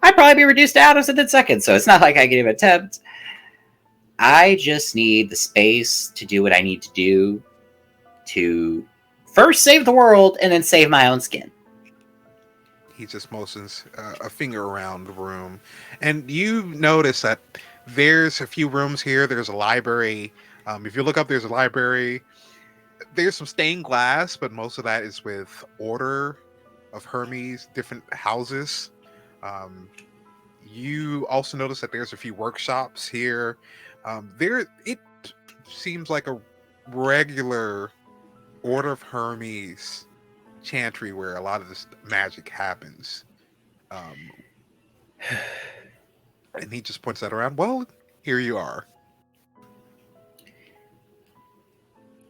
I'd probably be reduced to atoms in 10 seconds, so it's not like I can even attempt. I just need the space to do what I need to do to first save the world and then save my own skin. He just motions a finger around the room, and you notice that there's a few rooms here. There's a library. If you look up, there's a library. There's some stained glass, but most of that is with Order of Hermes, different houses. Um, you also notice that there's a few workshops here. It seems like a regular Order of Hermes chantry where a lot of this magic happens. Um, and he just points that around. Well, here you are.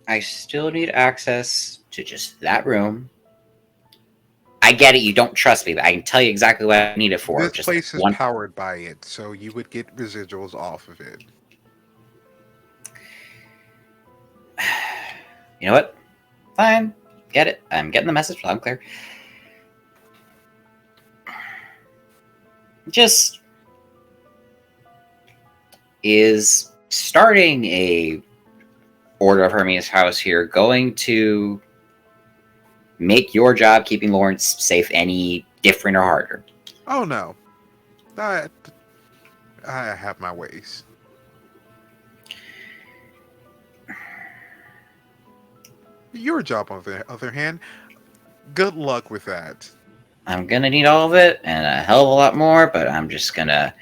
I still need access to just that room. I get it, you don't trust me, but I can tell you exactly what I need it for. This Just place is one. powered by it, so you would get residuals off of it. You know what? Fine. Get it. I'm getting the message loud and clear. Just is starting a Order of Hermes house here going to make your job keeping Lawrence safe any different or harder? Oh no, I, I have my ways. Your job, on the other hand, good luck with that. I'm gonna need all of it and a hell of a lot more, but I'm just gonna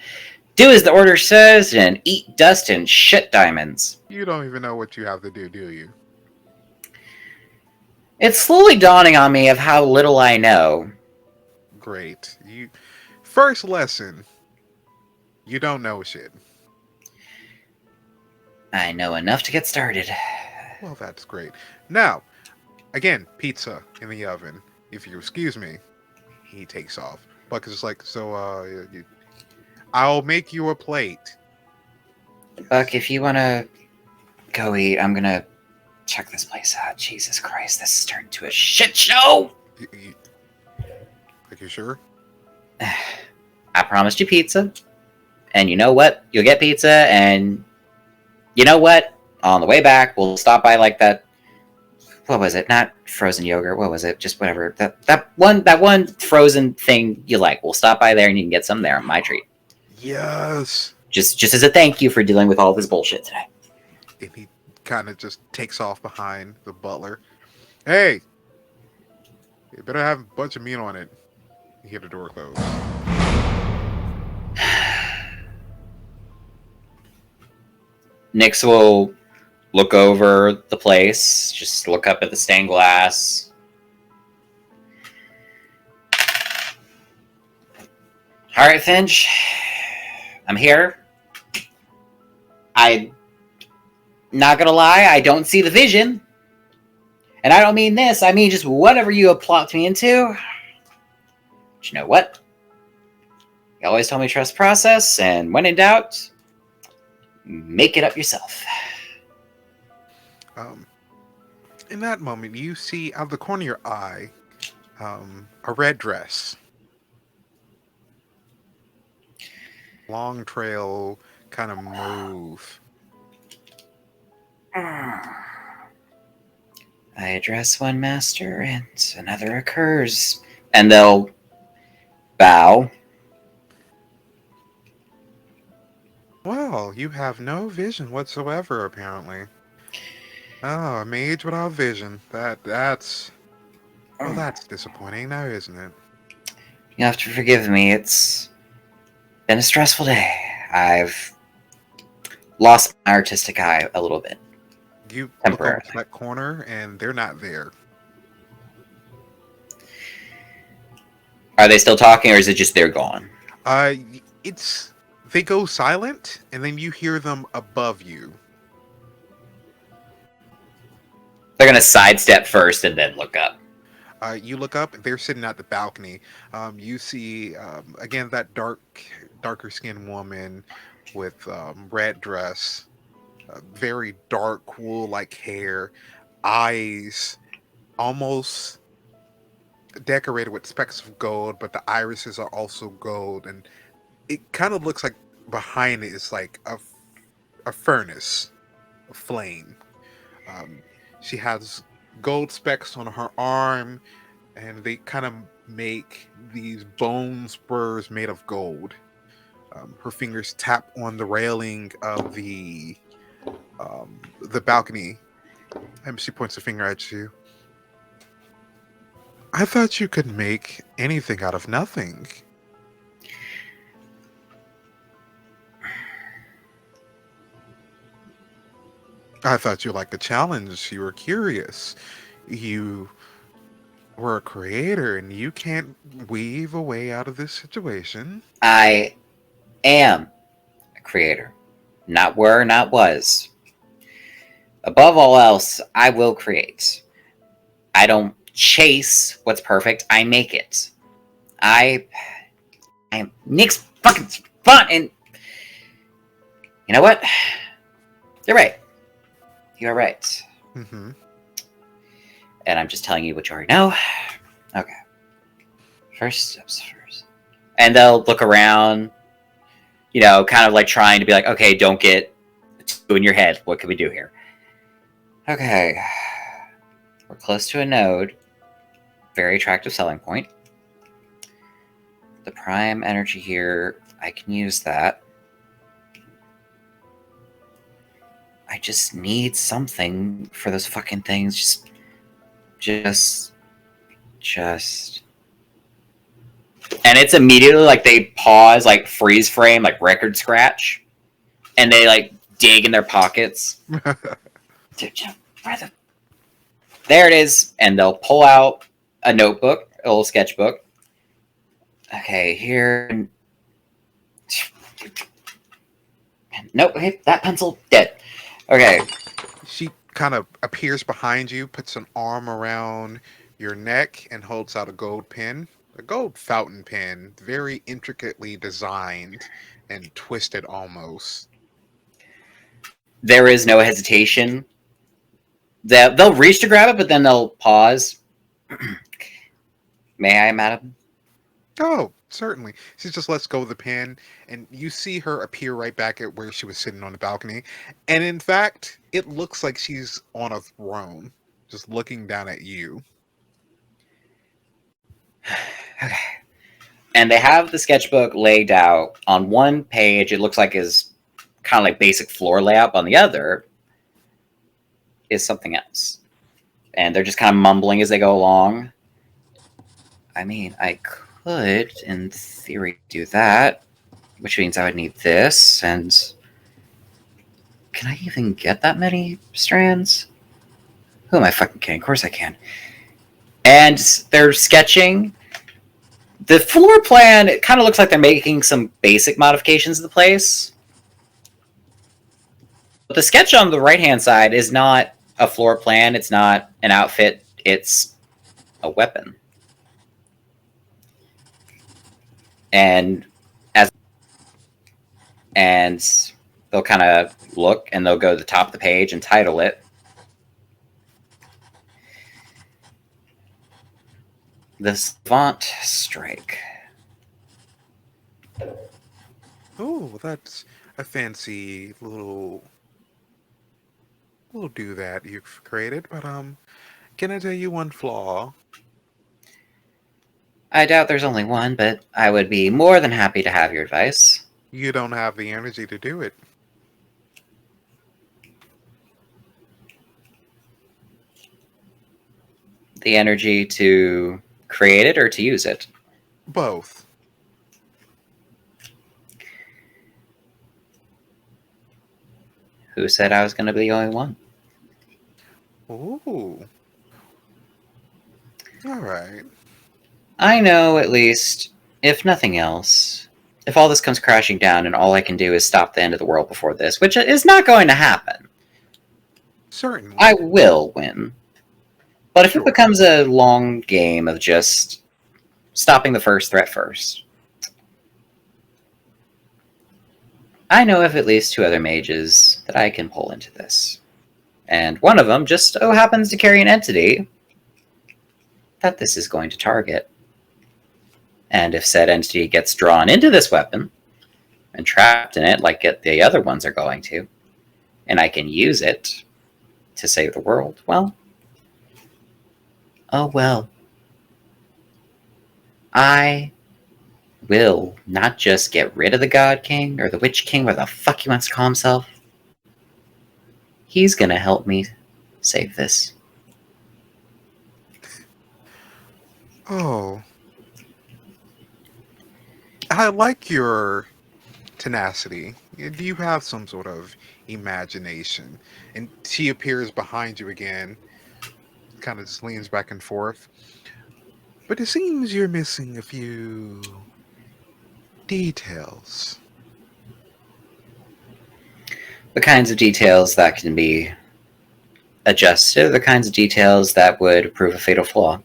do as the order says and eat dust and shit diamonds. You don't even know what you have to do you? It's slowly dawning on me of how little I know. Great. You first lesson. You don't know shit. I know enough to get started. Well, that's great. Now, again, pizza in the oven. If you excuse me, he takes off. Buck is just like, so, I'll make you a plate. Buck, if you wanna go eat, I'm gonna check this place out. Jesus Christ, this has turned to a shit show! Are you sure? I promised you pizza, and you know what? You'll get pizza, and you know what? On the way back, we'll stop by like that. What was it? Not frozen yogurt. What was it? Just whatever. That one frozen thing you like. We'll stop by there, and you can get some there on my treat. Yes. Just as a thank you for dealing with all this bullshit today. And he kind of just takes off behind the butler. Hey, you better have a bunch of meat on it. You hear the door close. Nix will look over the place, just look up at the stained glass. All right, Finch, I'm here. I'm not gonna lie, I don't see the vision. And I don't mean this, I mean just whatever you have plopped me into. But you know what? You always told me trust process, and when in doubt, make it up yourself. In that moment, you see out of the corner of your eye a red dress. Long trail kind of move. I address one master and another occurs. And they'll bow. Well, you have no vision whatsoever, apparently. Oh, a mage without vision. That's well, that's disappointing now, isn't it? You have to forgive me. It's been a stressful day. I've lost my artistic eye a little bit, You look over to temporarily. that corner, and they're not there. Are they still talking, or is it just they're gone? It's they go silent, and then you hear them above you. They're gonna sidestep first and then look up. You look up, they're sitting at the balcony. You see again that darker skinned woman with red dress, very dark wool like hair, eyes almost decorated with specks of gold, but the irises are also gold, and it kind of looks like behind it is like a furnace, a flame. Um, she has gold specks on her arm, and they kind of make these bone spurs made of gold. Her fingers tap on the railing of the balcony, and she points a finger at you. I thought you could make anything out of nothing. I thought you liked the challenge. You were curious. You were a creator, and you can't weave a way out of this situation. I am a creator. Not were, not was. Above all else, I will create. I don't chase what's perfect, I make it. I am Nick's fucking fun, and you know what? You're right. You're right. Hmm. And I'm just telling you what you already know. Okay. First steps first. And they'll look around, kind of like trying to be like, okay, don't get two in your head. What can we do here? Okay. We're close to a node. Very attractive selling point. The prime energy here, I can use that. I just need something for those fucking things. Just. And it's immediately like they pause, like freeze frame, like record scratch, and they like dig in their pockets. There it is, and they'll pull out a notebook, a little sketchbook. Okay, here. Nope, hey, that pencil dead. Okay. She kind of appears behind you, puts an arm around your neck, and holds out a gold pen. A gold fountain pen, very intricately designed and twisted almost. There is no hesitation. They'll reach to grab it, but then they'll pause. May I, madam? Oh, certainly. She just lets go of the pen, and you see her appear right back at where she was sitting on the balcony. And in fact, it looks like she's on a throne, just looking down at you. Okay. And they have the sketchbook laid out on one page. It looks like is kind of like basic floor layout. On the other is something else. And they're just kind of mumbling as they go along. I mean, I could, in theory, do that, which means I would need this. And can I even get that many strands? Who am I fucking kidding? Of course I can. And they're sketching. The floor plan, it kind of looks like they're making some basic modifications to the place. But the sketch on the right-hand side is not a floor plan. It's not an outfit. It's a weapon. And and they'll kind of look and they'll go to the top of the page and title it The Savant Strike. Oh, that's a fancy little do that you've created. But can I tell you one flaw? I doubt there's only one, but I would be more than happy to have your advice. You don't have the energy to do it. The energy to create it or to use it? Both. Who said I was going to be the only one? Ooh. All right. I know, at least, if nothing else, if all this comes crashing down and all I can do is stop the end of the world before this, which is not going to happen, I Certainly. will win. But if it Sure. becomes a long game of just stopping the first threat first, I know of at least two other mages that I can pull into this. And one of them just so happens to carry an entity that this is going to target. And if said entity gets drawn into this weapon and trapped in it like the other ones are going to, and I can use it to save the world, well, oh well. I will not just get rid of the God King or the Witch King, where the fuck he wants to call himself. He's gonna help me save this. Oh, I like your tenacity. Do you have some sort of imagination? And she appears behind you again, kind of just leans back and forth. But it seems you're missing a few details. The kinds of details that can be adjusted, the kinds of details that would prove a fatal flaw.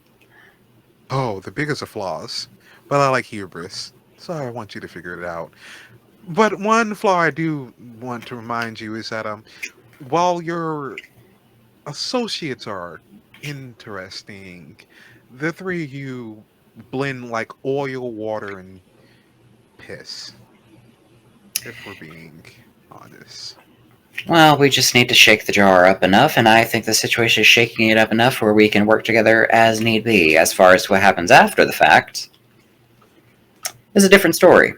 Oh, the biggest of flaws. But I like hubris, so I want you to figure it out. But one flaw I do want to remind you is that while your associates are interesting, the three of you blend like oil, water, and piss. If we're being honest. Well, we just need to shake the jar up enough, and I think the situation is shaking it up enough where we can work together as need be. As far as what happens after the fact, is a different story.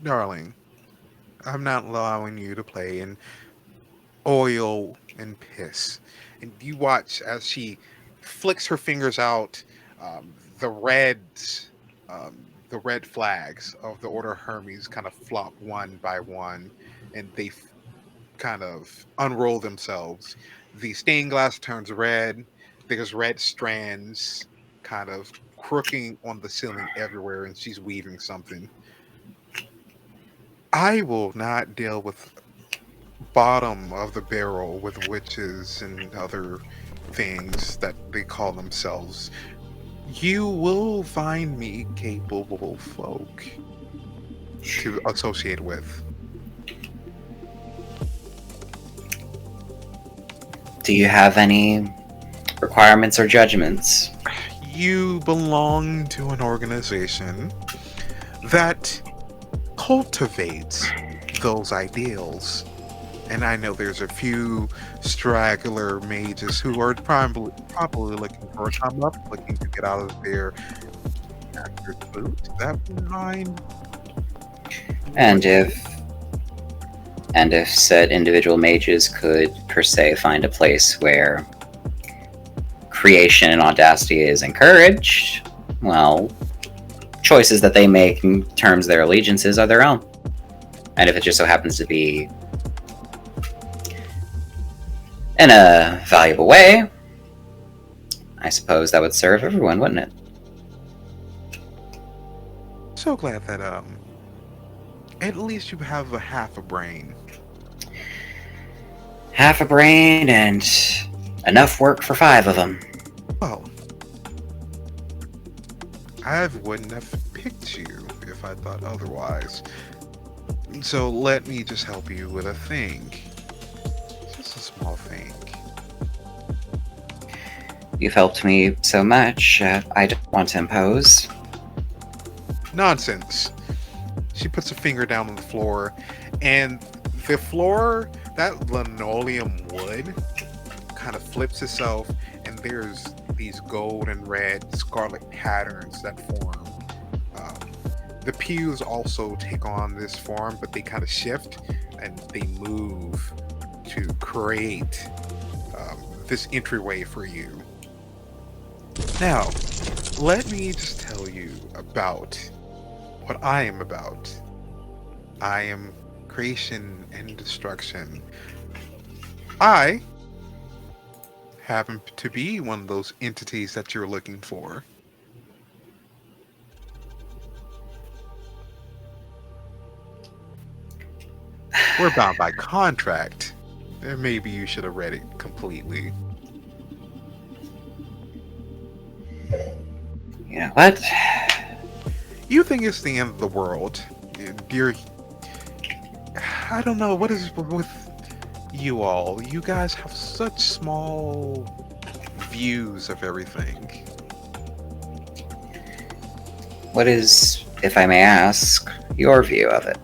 Darling, I'm not allowing you to play in oil and piss. And you watch as she flicks her fingers out, the the red flags of the Order of Hermes kind of flop one by one, and they kind of unroll themselves. The stained glass turns red. There's red strands kind of crooking on the ceiling everywhere, and she's weaving something. I will not deal with bottom of the barrel with witches and other things that they call themselves. You will find me capable folk to associate with. Do you have any requirements or judgments? You belong to an organization that cultivates those ideals. And I know there's a few straggler mages who are probably looking for a come up, looking to get out of their actor's boot. That wouldn't mind. And if said individual mages could per se find a place where creation and audacity is encouraged, well, choices that they make in terms of their allegiances are their own. And if it just so happens to be in a valuable way, I suppose that would serve everyone, wouldn't it? So glad that at least you have a half a brain. Half a brain and enough work for 5 of them. Well, I wouldn't have picked you if I thought otherwise. So let me just help you with a thing. Just a small thing. You've helped me so much, I don't want to impose. Nonsense. She puts a finger down on the floor, and the floor, that linoleum wood, kind of flips itself, and there's these gold and red scarlet patterns that form. Um, The pews also take on this form, but they kind of shift and they move to create this entryway for you. Now, let me just tell you about what I am about. I am creation and destruction. I happen to be one of those entities that you're looking for. We're bound by contract. Maybe you should have read it completely. You know what? You think it's the end of the world. You're, I don't know, what is with you all? You guys have such small views of everything. What is, if I may ask, your view of it?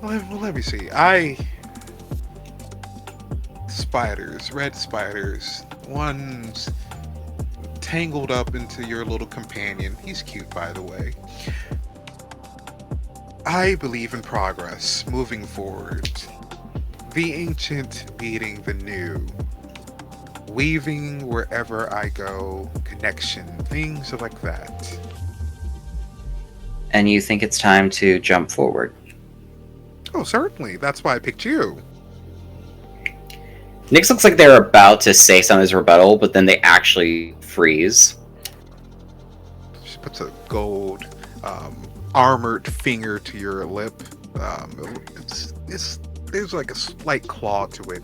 Well, let me see. Spiders, red spiders. One's tangled up into your little companion. He's cute, by the way. I believe in progress, moving forward. The ancient meeting the new. Weaving wherever I go, connection, things like that. And you think it's time to jump forward? Oh, certainly. That's why I picked you. Nyx looks like they're about to say something as rebuttal, but then they actually freeze. She puts a gold armored finger to your lip. There's like a slight claw to it.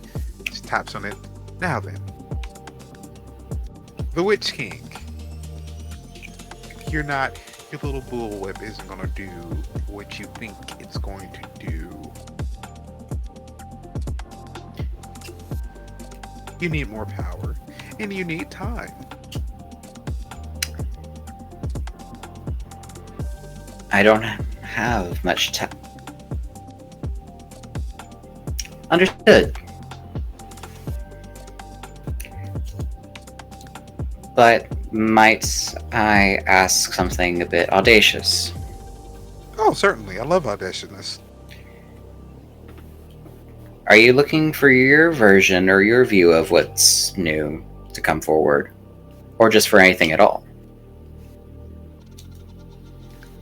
She taps on it. Now then, the Witch King. Your little bullwhip isn't gonna do what you think it's going to do. You need more power, and you need time. I don't have much time. Understood. But might I ask something a bit audacious? Oh, certainly. I love audaciousness. Are you looking for your version or your view of what's new to come forward? Or just for anything at all?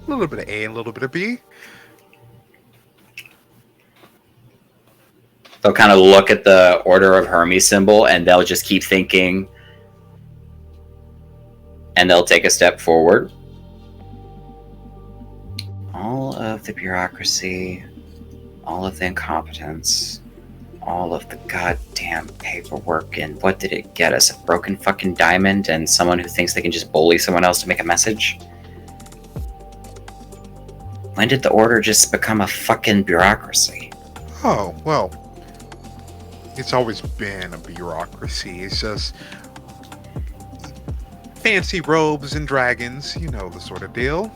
A little bit of A and a little bit of B. They'll kind of look at the Order of Hermes symbol and they'll just keep thinking. And they'll take a step forward. All of the bureaucracy, all of the incompetence, all of the goddamn paperwork, and what did it get us? A broken fucking diamond and someone who thinks they can just bully someone else to make a message? When did the Order just become a fucking bureaucracy? Oh, well, it's always been a bureaucracy. It's just fancy robes and dragons, you know, the sort of deal.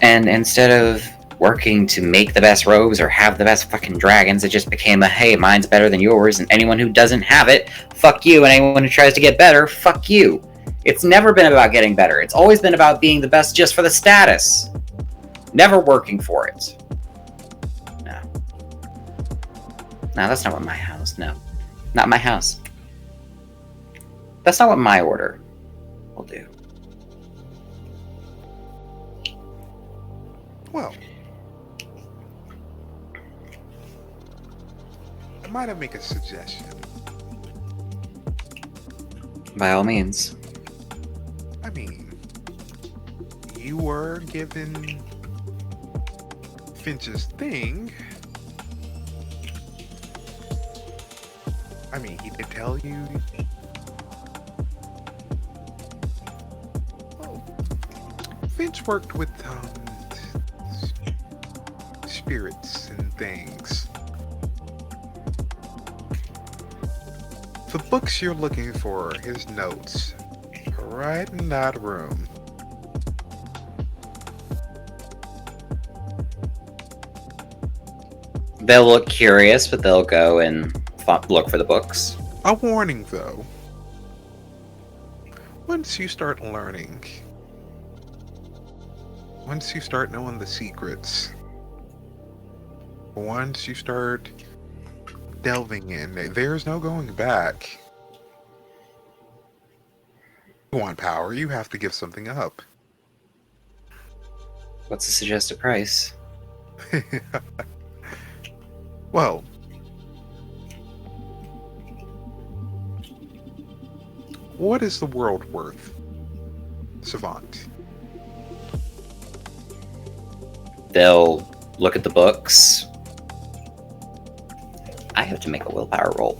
And instead of working to make the best robes or have the best fucking dragons, it just became a, hey, mine's better than yours, and anyone who doesn't have it, fuck you, and anyone who tries to get better, fuck you. It's never been about getting better. It's always been about being the best just for the status. Never working for it. No. No, that's not what my house, no. Not my house. That's not what my order will do. Well, I might have make a suggestion. By all means. I mean, you were given Finch's thing. I mean, he did tell you. Oh, Finch worked with spirits and things. The books you're looking for, his notes, are right in that room. They'll look curious, but they'll go and look for the books. A warning, though. once you start learning, once you start knowing the secrets, once you start delving in, there's no going back. You want power, you have to give something up. What's the suggested price? Well, what is the world worth, Savant? They'll look at the books. I have to make a willpower roll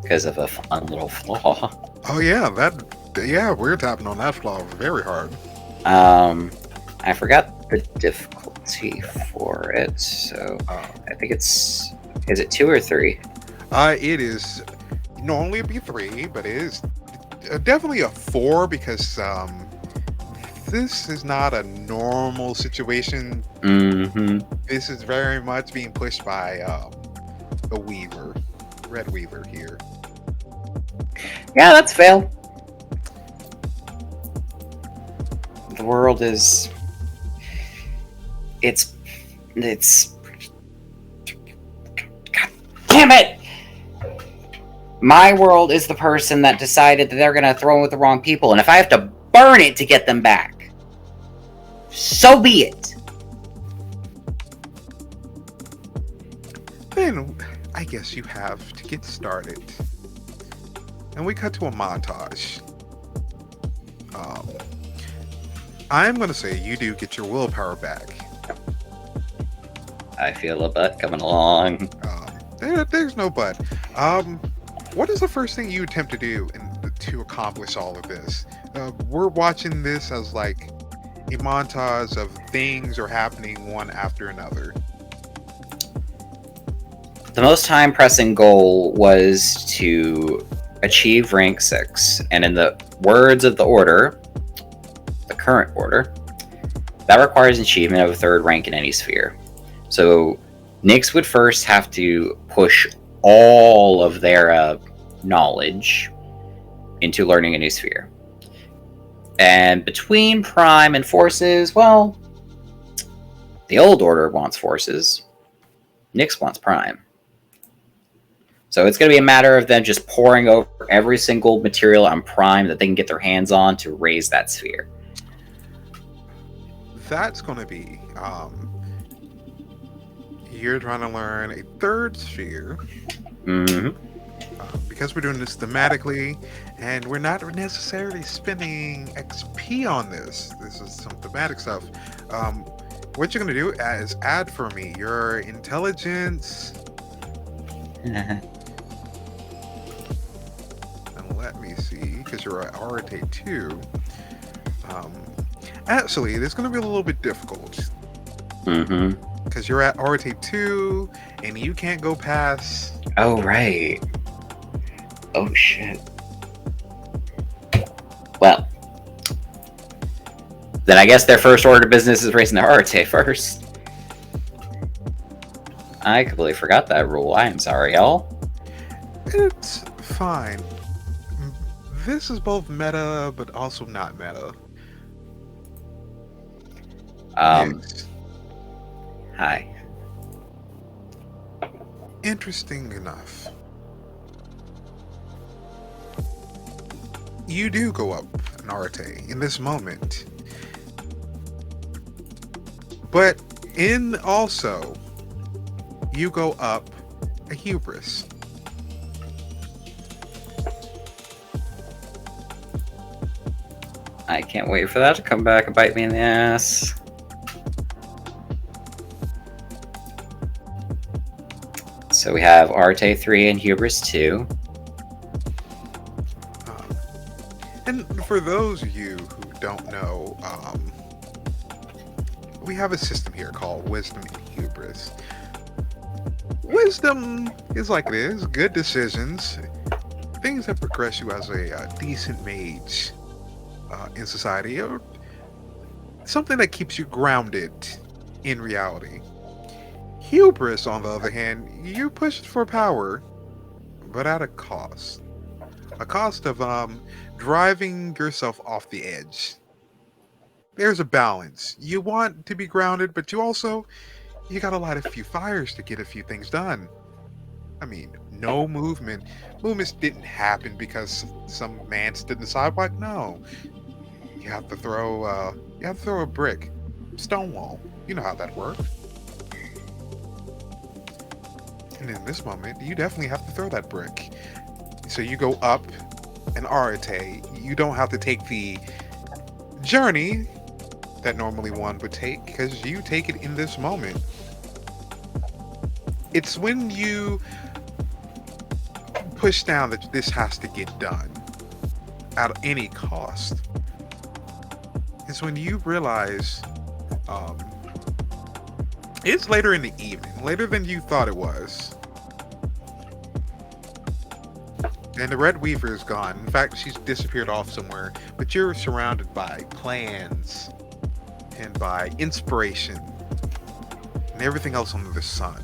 because of a fun little flaw. Oh yeah, we're tapping on that flaw very hard. I forgot the difficulty for it, so I think is it 2 or 3? It is normally it'd be 3, but it is definitely a 4 because this is not a normal situation. Mm-hmm. This is very much being pushed by the Weaver, Red Weaver here. Yeah, that's fail. The world is it's God damn it! My world is the person that decided that they're gonna throw in with the wrong people, and if I have to burn it to get them back, so be it. Then I guess you have to get started. And we cut to a montage. I'm going to say you do get your willpower back. I feel a butt coming along. There's no but. What is the first thing you attempt to do to accomplish all of this? We're watching this as like a montage of things are happening one after another. The most time-pressing goal was to achieve rank 6, and in the words of the order, the current order, that requires achievement of a 3rd rank in any sphere. So Nyx would first have to push all of their knowledge into learning a new sphere. And between Prime and Forces, well, the old order wants Forces. Nyx wants Prime. So it's going to be a matter of them just pouring over every single material on Prime that they can get their hands on to raise that sphere. That's going to be, you're trying to learn a 3rd sphere. Mm-hmm. Because we're doing this thematically, and we're not necessarily spending XP on this. This is some thematic stuff. What you're going to do is add for me your intelligence. And let me see, because you're at RTA 2. Actually, it's going to be a little bit difficult. Mm-hmm. Because you're at RTA 2, and you can't go past... Oh, right. Oh, shit. Well, then I guess their first order of business is raising their RTA first. I completely forgot that rule. I am sorry, y'all. It's fine. This is both meta, but also not meta. Yes. Hi. Interesting enough, you do go up an Arte in this moment, but in also you go up a Hubris. I can't wait for that to come back and bite me in the ass. So we have Arte 3 and Hubris 2. And for those of you who don't know, we have a system here called Wisdom and Hubris. Wisdom is like this: good decisions, things that progress you as a decent mage in society, or something that keeps you grounded in reality. Hubris, on the other hand, you push for power, but at a cost. a cost of driving yourself off the edge. There's a balance. You want to be grounded, but you got to light a few fires to get a few things done. I mean, no movement. Movements didn't happen because some man stood in the sidewalk. No, you have to throw a brick, stone wall. You know how that works. And in this moment, you definitely have to throw that brick. So you go up an arate. You don't have to take the journey that normally one would take because you take it in this moment. It's when you push down that this has to get done at any cost. It's when you realize um, it's later in the evening, later than you thought it was. And the Red Weaver is gone. In fact, she's disappeared off somewhere. But you're surrounded by plans and by inspiration and everything else under the sun.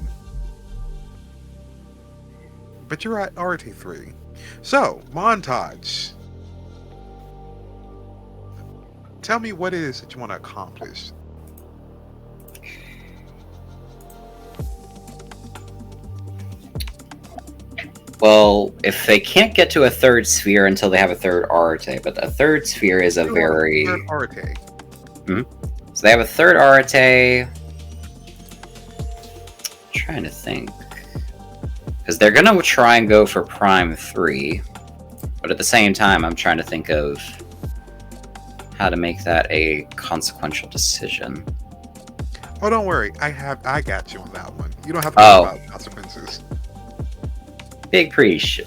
But you're at RT3. So, montage. Tell me what it is that you want to accomplish. Well, if they can't get to a third sphere until they have a third Arate, but a third sphere is a very... Third Arate. So they have a third Arate. I'm trying to think. Because they're going to try and go for Prime 3. But at the same time, I'm trying to think of how to make that a consequential decision. Oh, don't worry. I got you on that one. You don't have to worry about consequences. Big preach. In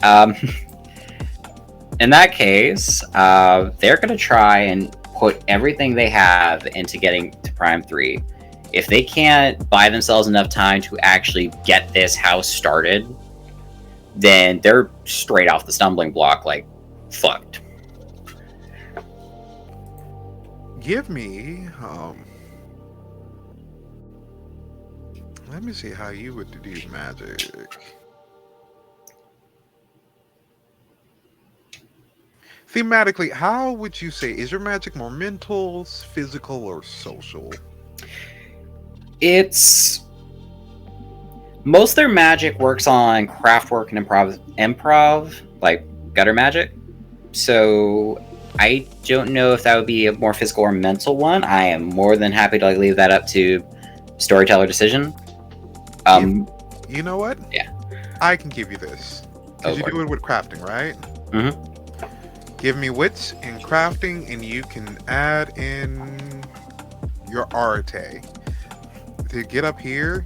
that case, they're going to try and put everything they have into getting to Prime 3. If they can't buy themselves enough time to actually get this house started, then they're straight off the stumbling block, like, fucked. Give me, let me see how you would do magic. Thematically, how would you say, is your magic more mental, physical, or social? It's... Most of their magic works on craftwork and improv, like gutter magic. So I don't know if that would be a more physical or mental one. I am more than happy to leave that up to storyteller decision. You know what? Yeah. I can give you this. Because you do it with crafting, right? Mm-hmm. Give me wits and crafting, and you can add in your arate. To get up here,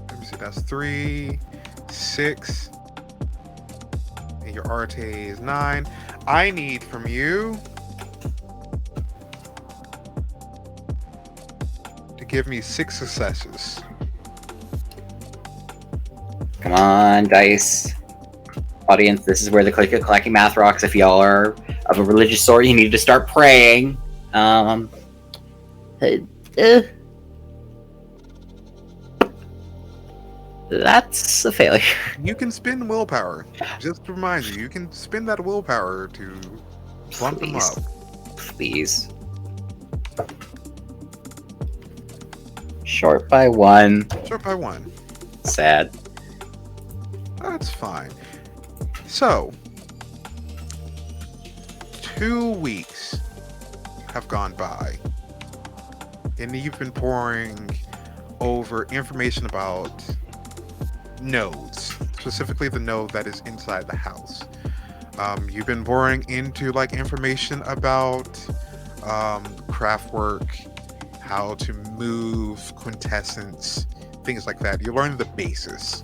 let me see, that's 3, 6, and your arate is 9. I need from you to give me 6 successes. Come on, dice. Audience, this is where the clacking math rocks. If y'all are of a religious sort, you need to start praying. That's a failure. You can spend willpower. Just to remind you, you can spend that willpower to bump them up. Please. Short by 1. Short by 1. Sad. That's fine. So, 2 weeks have gone by, and you've been poring over information about nodes, specifically the node that is inside the house. You've been boring into like information about craft work, how to move quintessence, things like that. You're learning the basis,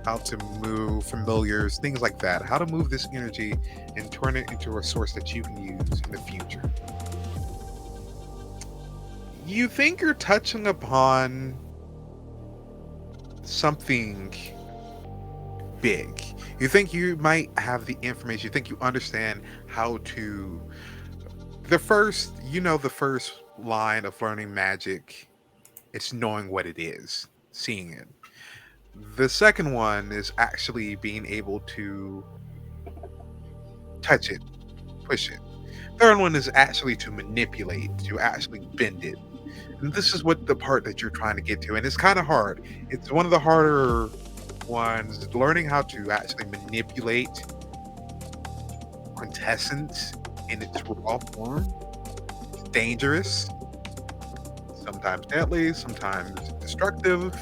how to move familiars, things like that, how to move this energy and turn it into a source that you can use in the future. You think you're touching upon something big. You think you might have the information. You think you understand how to... The first line of learning magic, it's knowing what it is, seeing it. The second one is actually being able to touch it, push it. Third one is actually to manipulate, to actually bend it. And this is what the part that you're trying to get to, and it's kind of hard. It's one of the harder ones. Learning how to actually manipulate quintessence in its raw form. It's dangerous, sometimes deadly, sometimes destructive.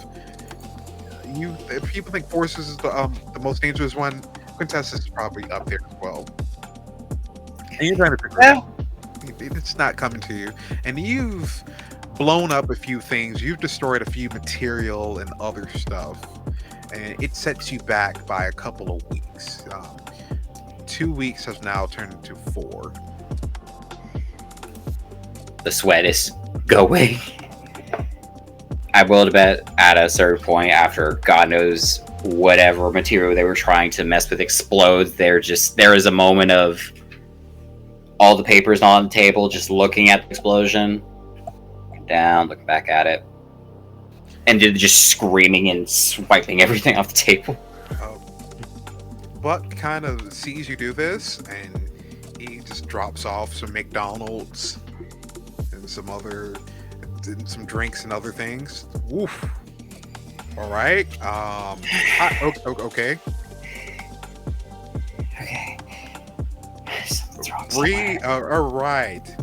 If people think Forces is the most dangerous one, quintessence is probably up there as well. And you're trying to figure it out. It's not coming to you, and you've blown up a few things. You've destroyed a few material and other stuff, and it sets you back by a couple of weeks. 2 weeks has now turned into 4. The sweat is going. I will bet at a certain point, after God knows whatever material they were trying to mess with explodes, there is a moment of all the papers on the table, just looking at the explosion, down, looking back at it, and just screaming and swiping everything off the table. Buck kind of sees you do this, and he just drops off some McDonald's and some drinks and other things. Woof. All right. Okay. Okay. Something's wrong Bree, somewhere. all right.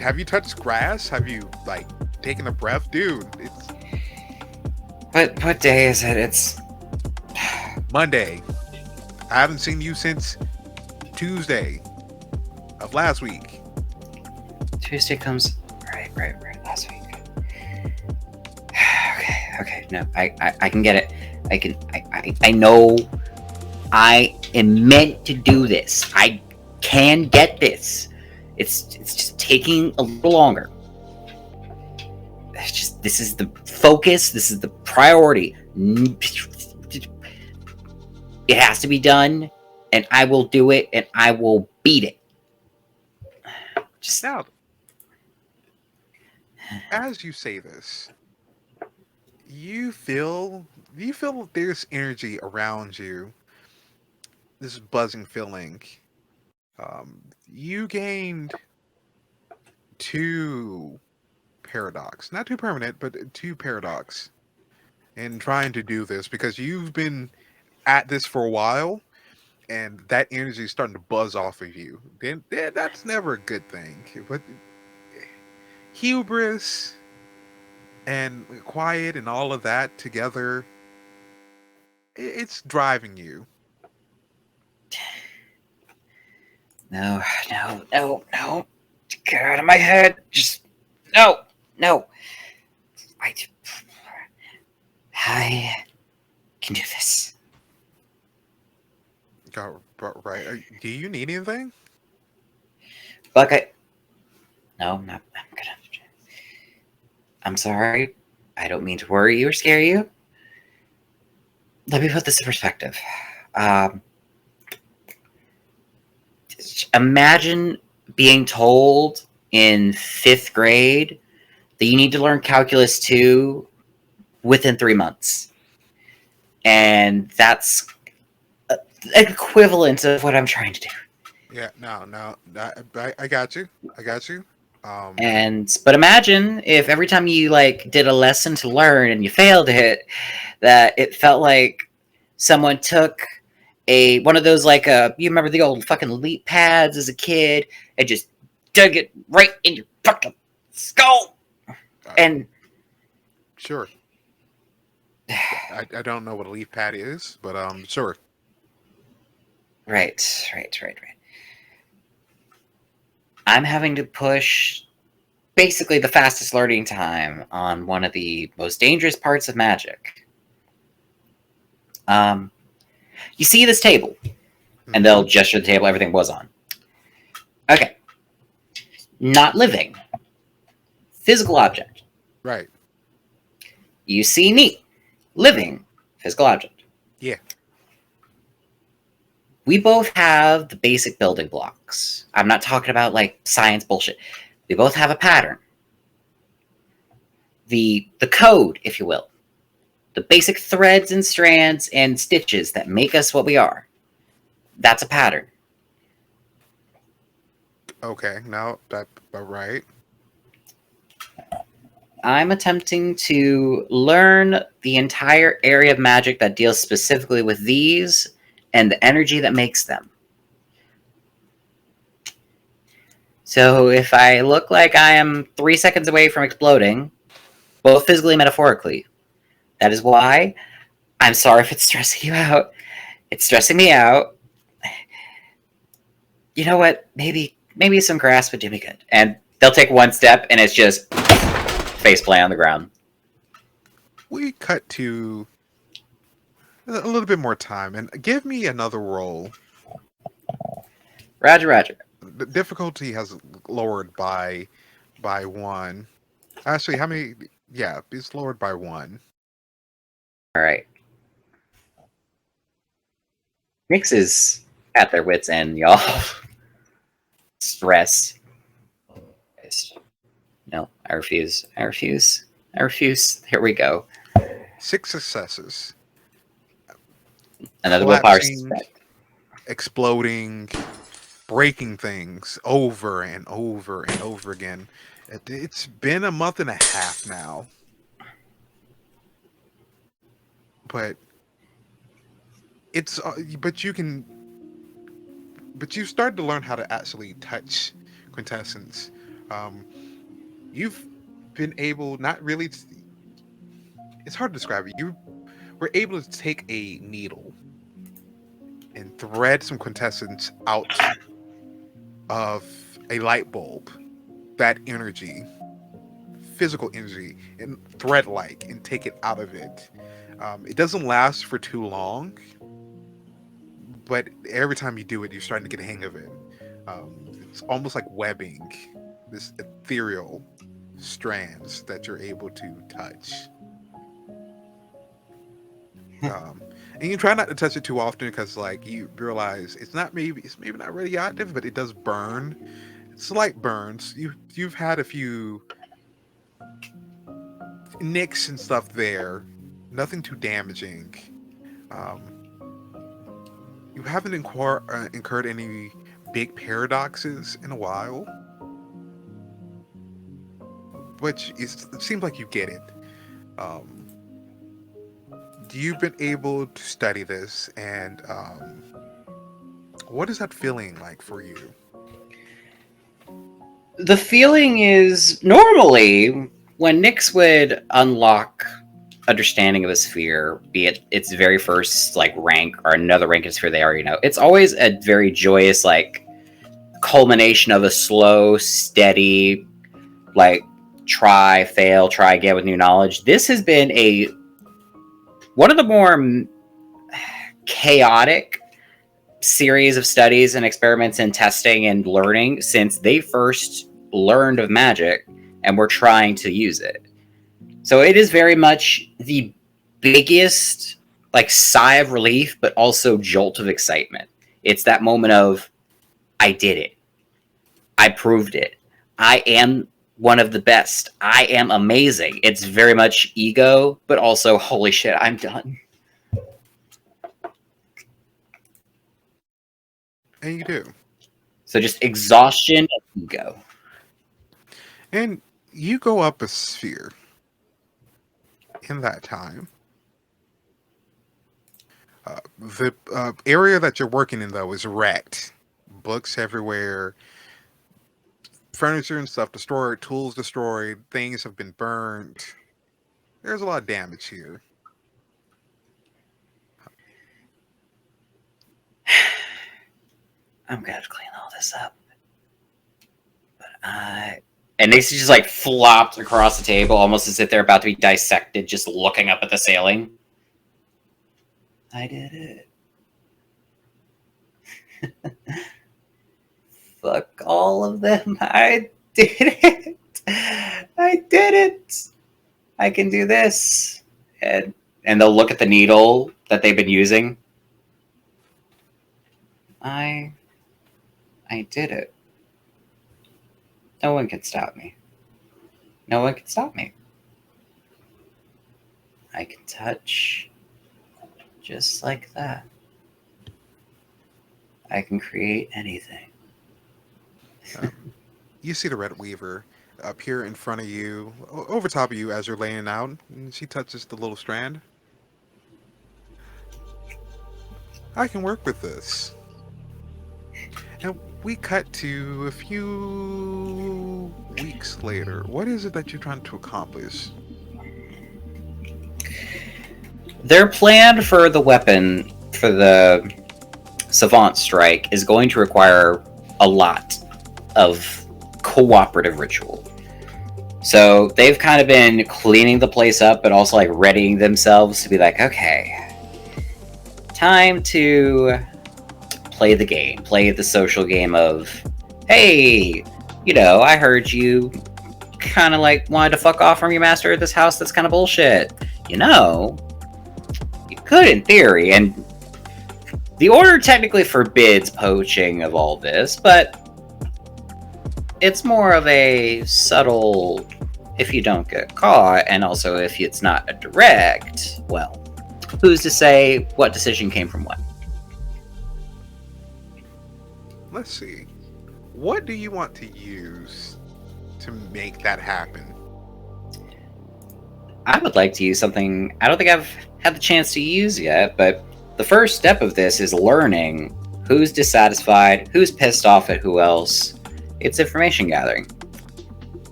Have you touched grass? Have you taken a breath, dude? It's What day is it? It's Monday. I haven't seen you since Tuesday of last week. Tuesday comes. Right. Last week. Okay. No, I can get it. I know. I am meant to do this. I can get this. It's just taking a little longer. This is the focus. This is the priority. It has to be done, and I will do it, and I will beat it. Just Now, as you say this, you feel there's energy around you. This buzzing feeling. You gained 2 paradox, not 2 permanent, but 2 paradox in trying to do this, because you've been at this for a while, and that energy is starting to buzz off of you. Then that's never a good thing. But hubris and quiet and all of that together, it's driving you. No. Get out of my head. Just no. I can do this. Right. Do you need anything? Buck, no, I'm not. I'm sorry. I don't mean to worry you or scare you. Let me put this in perspective. Imagine being told in 5th grade that you need to learn calculus 2 within 3 months. And that's equivalent of what I'm trying to do. Yeah, no. I got you. But imagine if every time you did a lesson to learn and you failed it, that it felt like someone took one of those you remember the old fucking leap pads as a kid and just dug it right in your fucking skull. And sure. I don't know what a leaf pad is, but sure. Right. I'm having to push basically the fastest learning time on one of the most dangerous parts of magic. You see this table, and they'll gesture the table everything was on. Okay. Not living. Physical object. Right. You see me. Living. Physical object. Yeah. We both have the basic building blocks. I'm not talking about science bullshit. We both have a pattern. The code, if you will. The basic threads and strands and stitches that make us what we are. That's a pattern. Okay, now that right. I'm attempting to learn the entire area of magic that deals specifically with these and the energy that makes them. So if I look like I am 3 seconds away from exploding, both physically and metaphorically, that is why I'm sorry if it's stressing you out. It's stressing me out. You know what? Maybe some grass would do me good. And they'll take one step, and it's just face plant on the ground. We cut to a little bit more time, and give me another roll. Roger, Roger. The difficulty has lowered by one. Actually, how many? Yeah, it's lowered by one. All right. Nix is at their wits' end, y'all. Stress. No, I refuse. I refuse. I refuse. Here we go. 6 successes. Another willpower Collapsing, success. exploding, breaking things over and over and over again. It's been a month and a half now, but it's but you can but you started to learn how to actually touch quintessence. Um, you've been able, not really. It's hard to describe it. You were able to take a needle and thread some quintessence out of a light bulb. That energy, physical energy, and thread like, and take it out of it. It doesn't last for too long, but every time you do it, you're starting to get a hang of it. It's almost like webbing, this ethereal strands that you're able to touch. And you try not to touch it too often because, like, you realize it's maybe not radioactive, but it does burn. Slight burns. You've had a few nicks and stuff there. Nothing too damaging. Um, you haven't incurred any big paradoxes in a while, which it seems like you get it. Um, you've been able to study this, and what is that feeling like for you? The feeling is normally when Nix would unlock understanding of a sphere, be it its very first like rank or another rank of sphere they already know, it's always a very joyous like culmination of a slow, steady, like try, fail, try again with new knowledge. This has been a one of the more chaotic series of studies and experiments and testing and learning since they first learned of magic and were trying to use it. So it is very much the biggest like sigh of relief, but also jolt of excitement. It's that moment of I did it. I proved it. I am one of the best. I am amazing. It's very much ego, but also holy shit, I'm done. And you do. So just exhaustion and ego. And you go up a sphere in that time. The area that you're working in, though, is wrecked. Books everywhere, furniture and stuff destroyed, tools destroyed, things have been burned. There's a lot of damage here. I'm gonna have to clean all this up. But and Nixie just like flopped across the table, almost as if they're about to be dissected, just looking up at the ceiling. I did it. Fuck all of them. I did it. I did it. I can do this. And they'll look at the needle that they've been using. I did it. No one can stop me. No one can stop me. I can touch just like that. I can create anything. Um, you see the Red Weaver appear in front of you, over top of you as you're laying out, and she touches the little strand. I can work with this. And we cut to a few weeks later. What is it that you're trying to accomplish? Their plan for the weapon for the Savant Strike is going to require a lot of cooperative ritual. So they've kind of been cleaning the place up, but also like readying themselves to be like, okay, time to play the game, play the social game of, hey, I heard you kind of like wanted to fuck off from your master at this house that's kind of bullshit. You could in theory, and the order technically forbids poaching of all this, but it's more of a subtle, if you don't get caught, and also if it's not a direct, well, who's to say what decision came from what? Let's see. What do you want to use to make that happen? I would like to use something I don't think I've had the chance to use yet, but the first step of this is learning who's dissatisfied, who's pissed off at who else. It's information gathering.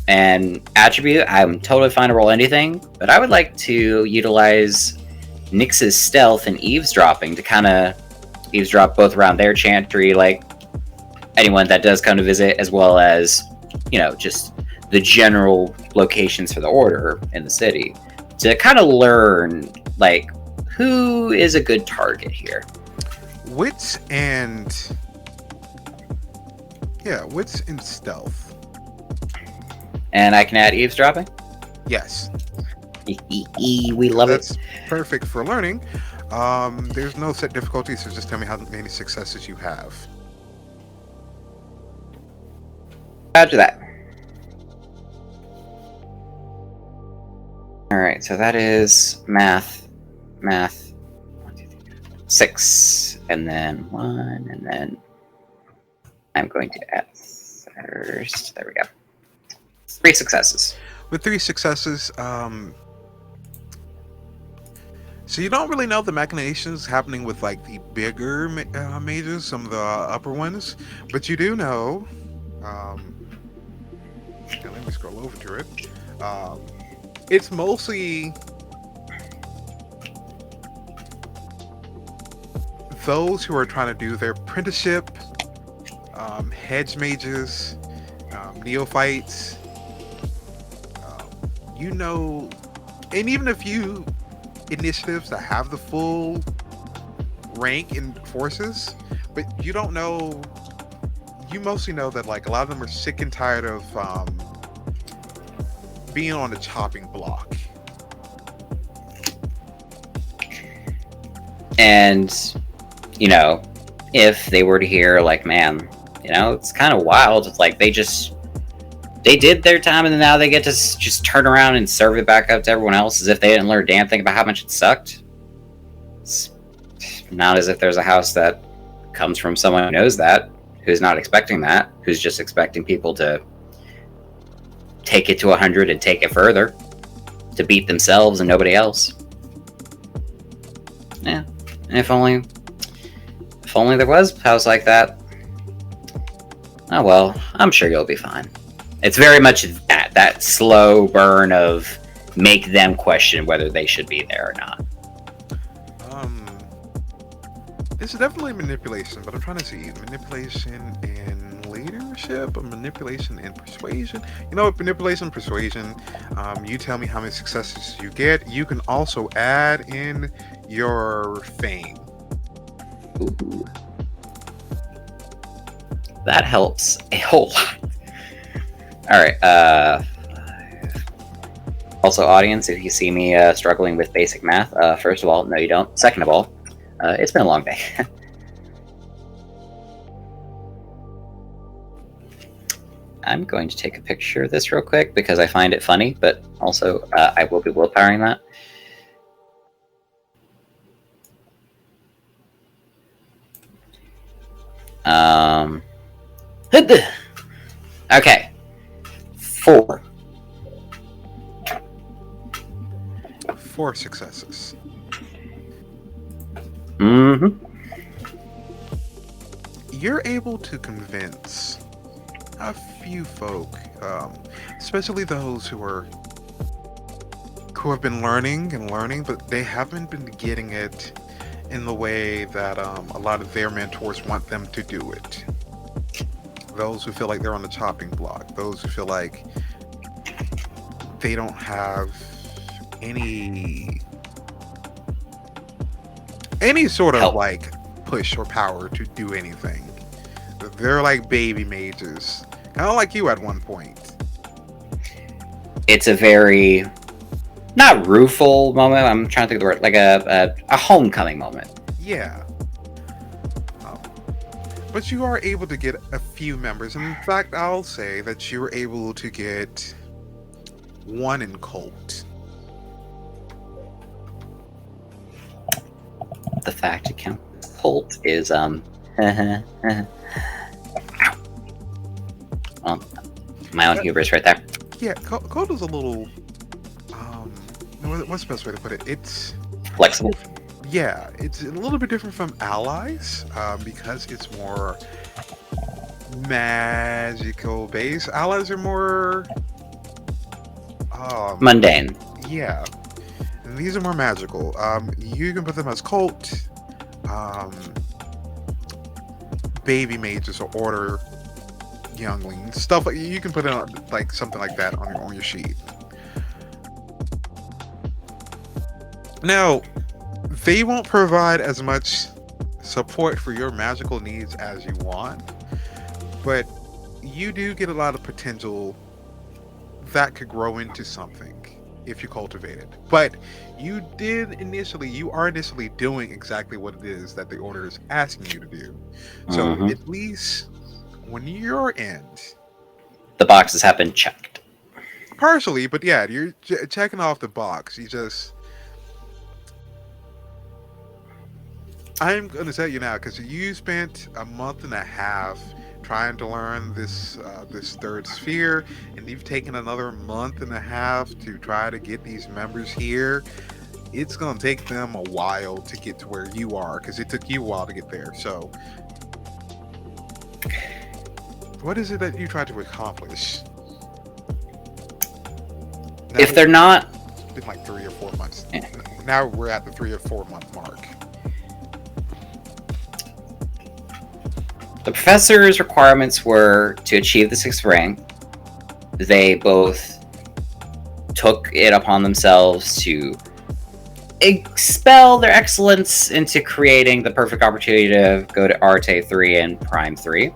And attribute, I'm totally fine to roll anything, but I would like to utilize Nyx's stealth and eavesdropping to kind of eavesdrop both around their chantry, like anyone that does come to visit, as well as, just the general locations for the order in the city, to kind of learn, like, who is a good target here. Wits and stealth. And I can add eavesdropping? Yes. We love That's it. perfect for learning. There's no set difficulty, so just tell me how many successes you have. After that. Alright, so that is math. 1, 2, 3, 6, and then 1, and then I'm going to add first. There we go. 3 successes. With 3 successes, so you don't really know the machinations happening with like the bigger mages, some of the upper ones, but you do know. Let me scroll over to it. It's mostly those who are trying to do their apprenticeship, hedge mages, neophytes. And even a few initiatives that have the full rank in forces, but you don't know. You mostly know that like a lot of them are sick and tired of being on the chopping block. And, if they were to hear, like, man, it's kind of wild. It's like they did their time and now they get to just turn around and serve it back up to everyone else as if they didn't learn a damn thing about how much it sucked. It's not as if there's a house that comes from someone who knows that, who's not expecting that, who's just expecting people to take it to 100 and take it further, to beat themselves and nobody else. Yeah, and if only there was a house like that. Oh well, I'm sure you'll be fine. It's very much that slow burn of make them question whether they should be there or not. This is definitely manipulation, but I'm trying to see manipulation and leadership, or manipulation and persuasion. With manipulation and persuasion, you tell me how many successes you get. You can also add in your fame. Ooh. That helps a whole lot. Alright, also audience, if you see me struggling with basic math, first of all, no you don't. Second of all, it's been a long day. I'm going to take a picture of this real quick because I find it funny, but also I will be willpowering that. Okay. 4. 4 successes. Mm-hmm. You're able to convince a few folk, especially those who have been learning and learning, but they haven't been getting it in the way that a lot of their mentors want them to do it. Those who feel like they're on the chopping block, those who feel like they don't have any sort of Help. like push or power to do anything. They're like baby mages, kind of like you at one point. It's a very not rueful moment. I'm trying to think of the word, like a homecoming moment. Yeah. Um, but you are able to get a few members. In fact, I'll say that you were able to get one in cult. The fact it counts cult is well, my own hubris right there. Yeah, cult is a little. What's the best way to put it? It's Flexible. yeah, it's a little bit different from allies because it's more magical based. Allies are more Mundane. yeah, and these are more magical. You can put them as cult, um, baby mages, or order younglings, stuff like you can put it on like something like that on your sheet. Now, they won't provide as much support for your magical needs as you want, but you do get a lot of potential that could grow into something if you cultivate it. But you are initially doing exactly what it is that the order is asking you to do. So Mhm. at least when you're in, The boxes have been checked. partially, but yeah, you're checking off the box. I'm going to tell you now because you spent a month and a half trying to learn this third sphere, and you've taken another month and a half to try to get these members here. It's going to take them a while to get to where you are because it took you a while to get there. So, what is it that you tried to accomplish? Now, If they're not, it's been like 3 or 4 months. Yeah. Now we're at the 3 or 4 month mark. the professor's requirements were to achieve the 6th rank. They both took it upon themselves to expel their excellence into creating the perfect opportunity to go to Arte 3 and Prime 3.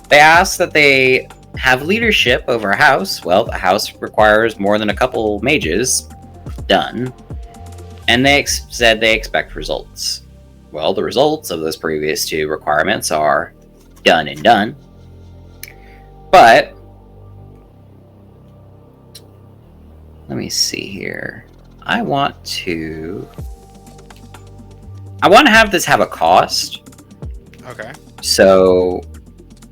They asked that they have leadership over a house. Well, a house requires more than a couple mages. Done. And they said they expect results. Well, the results of those previous 2 requirements are done and done. But let me see here. I want to have this have a cost. Okay. So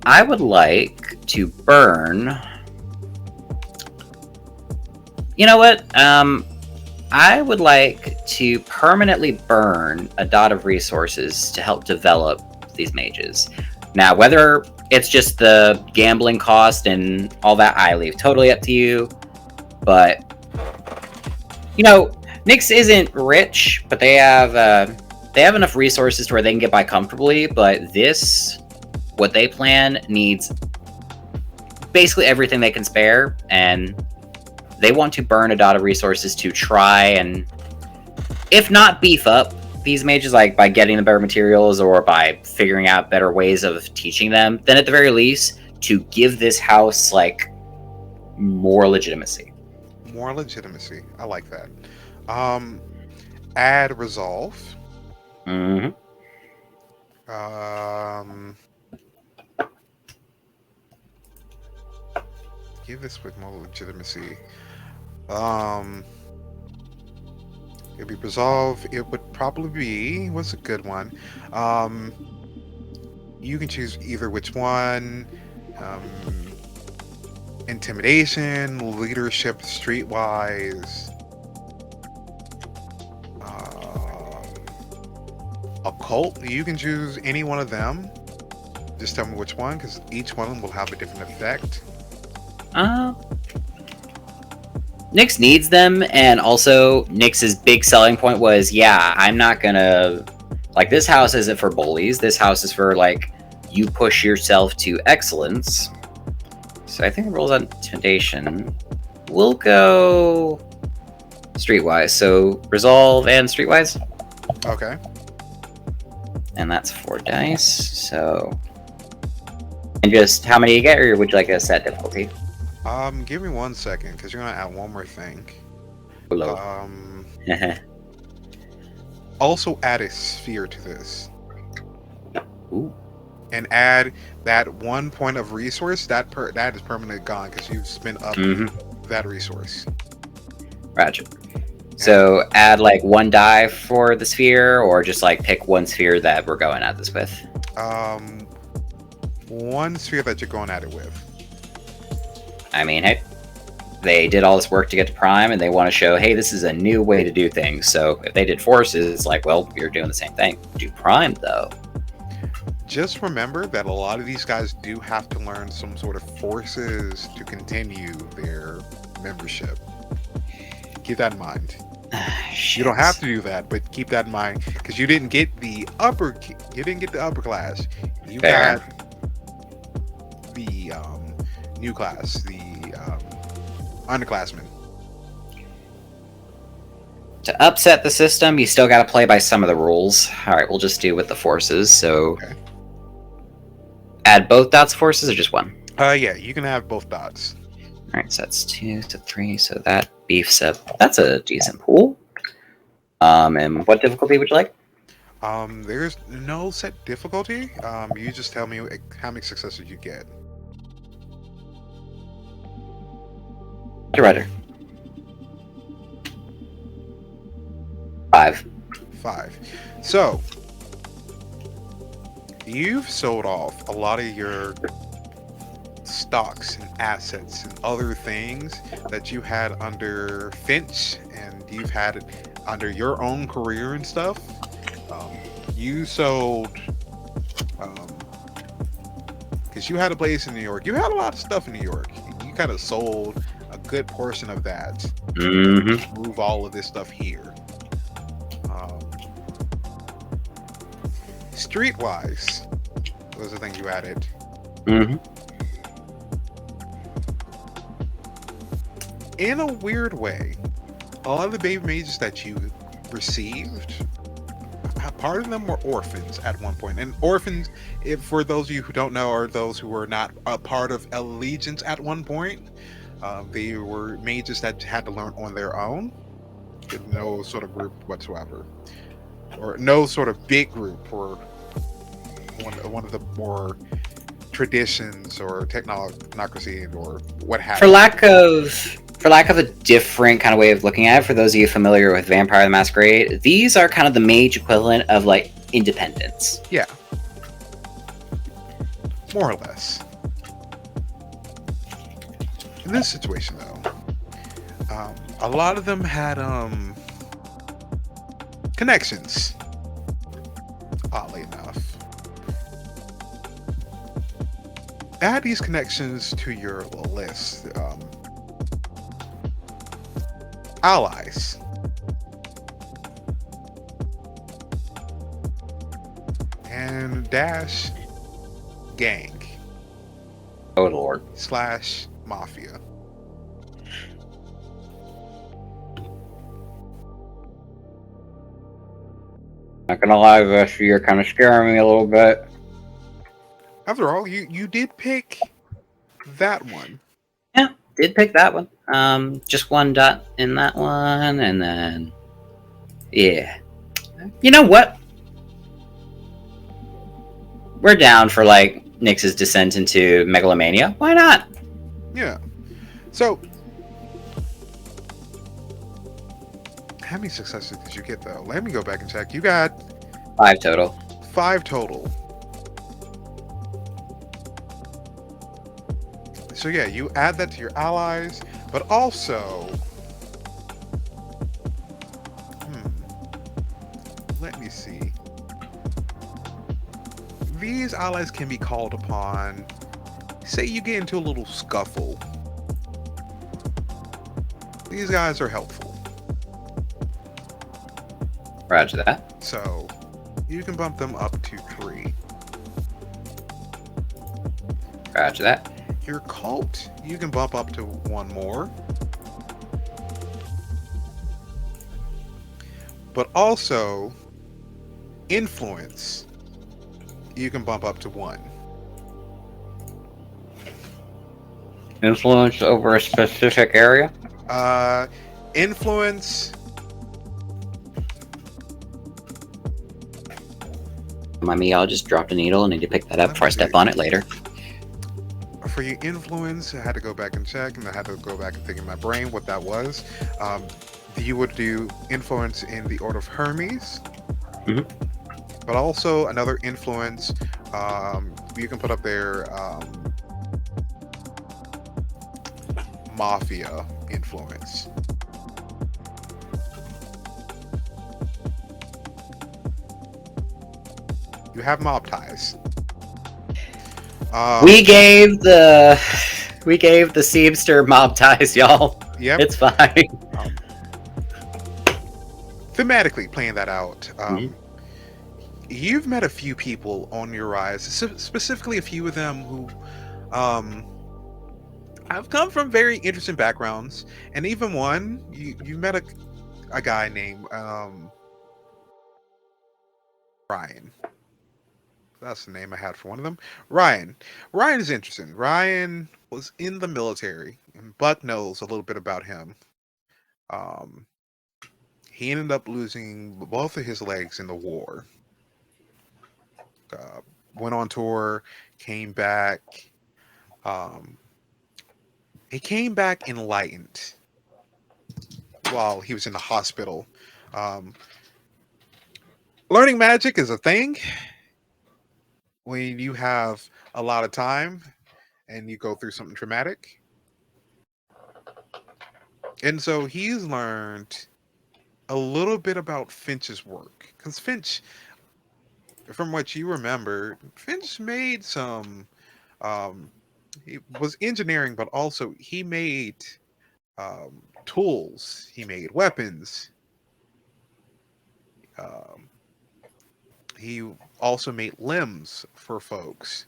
I would like to burn. You know what? I would like to permanently burn a dot of resources to help develop these mages. Now, whether it's just the gambling cost and all that, I leave totally up to you. But Nyx isn't rich, but they have enough resources to where they can get by comfortably. But what they plan needs basically everything they can spare, and they want to burn a dot of resources to try and, if not beef up these mages, like by getting the better materials or by figuring out better ways of teaching them, then at the very least to give this house like more legitimacy. More legitimacy. I like that. Add resolve. Mm-hmm. Give this with more legitimacy. It'd be resolve. It would probably be, what's a good one? You can choose either which one. intimidation, leadership, streetwise, occult. You can choose any one of them. Just tell me which one, because each one of them will have a different effect. Nyx needs them, and also Nyx's big selling point was, yeah, I'm not gonna like this house isn't for bullies. This house is for like you push yourself to excellence. So I think it rolls on intimidation. We'll go streetwise. So resolve and streetwise. Okay. And that's 4 dice. So and just how many you get, or would you like a set difficulty? Give me 1 second, because you're gonna add one more thing. Below. Also add a sphere to this. Ooh. And add that 1 point of resource. That is permanently gone because you've spent up that resource. Roger. So add like 1 die for the sphere, or just like pick 1 sphere that we're going at this with. 1 sphere that you're going at it with. I mean, hey, they did all this work to get to Prime, and they want to show, hey, this is a new way to do things. So if they did Forces, it's like, well, you're doing the same thing. Do Prime, though. Just remember that a lot of these guys do have to learn some sort of Forces to continue their membership. Keep that in mind. You don't have to do that, but keep that in mind, because you didn't get the upper class. You Fair. got the new class, the underclassmen. To upset the system, you still got to play by some of the rules. All right, we'll just do with the Forces. So Okay. add both dots of Forces, or just 1? Yeah, you can have both dots. All right, so that's 2 to 3. So that beefs up. That's a decent pool. And what difficulty would you like? There's no set difficulty. You just tell me how many successes you get. Roger. 5. 5. So you've sold off a lot of your stocks and assets and other things that you had under Finch, and you've had it under your own career and stuff. You sold because you had a place in New York. You had a lot of stuff in New York. You kind of sold a good portion of that. Move all of this stuff here. Streetwise was the thing you added. In a weird way, a lot of the baby mages that you received, part of them were orphans at one point. And orphans, if for those of you who don't know, are those who were not a part of allegiance at one point. They were mages that had to learn on their own, with no sort of group whatsoever, or no sort of big group, or one of the more traditions or technocracy or what have you. For lack of a different kind of way of looking at it, for those of you familiar with Vampire the Masquerade, these are kind of the mage equivalent of like independence. Yeah. More or less. In this situation, though, a lot of them had connections. Oddly enough, add these connections to your list. Allies. And dash gang. Oh lord. / mafia. Not gonna lie, Vesper, you're kind of scaring me a little bit. After all, you did pick that one. Yeah, did pick that one. Just 1 dot in that one, and then yeah. You know what? We're down for like Nyx's descent into megalomania. Why not? Yeah. So, how many successes did you get though? Let me go back and check. You got 5 total. 5 total. So yeah, you add that to your allies, but also, let me see. These allies can be called upon. Say you get into a little scuffle. These guys are helpful. Roger that. So you can bump them up to 3. Roger that. Your cult, you can bump up to 1 more. But also, influence, you can bump up to 1. Influence over a specific area? Influence. Mind me, I'll just drop the needle and need to pick that up Let before me I step see. on it later. For your influence, I had to go back and check, and I had to go back and think in my brain what that was. You would do influence in the Order of Hermes, Mhm. but also another influence. You can put up there mafia influence. You have mob ties. We gave the Seamster mob ties, y'all. Yep. It's fine. Thematically playing that out. Mhm. You've met a few people on your rise, specifically a few of them who have come from very interesting backgrounds, and even one you met a guy named Ryan. That's the name I had for one of them. Ryan. Ryan is interesting. Ryan was in the military, and Buck knows a little bit about him. Um, he ended up losing both of his legs in the war. Uh, Went on tour, came back. Um, he came back enlightened while he was in the hospital. Um, Learning magic is a thing when you have a lot of time and you go through something traumatic. And so he's learned a little bit about Finch's work. Because Finch, from what you remember, Finch made some. Um, he was engineering, but also he made tools, he made weapons. Um, he also made limbs for folks.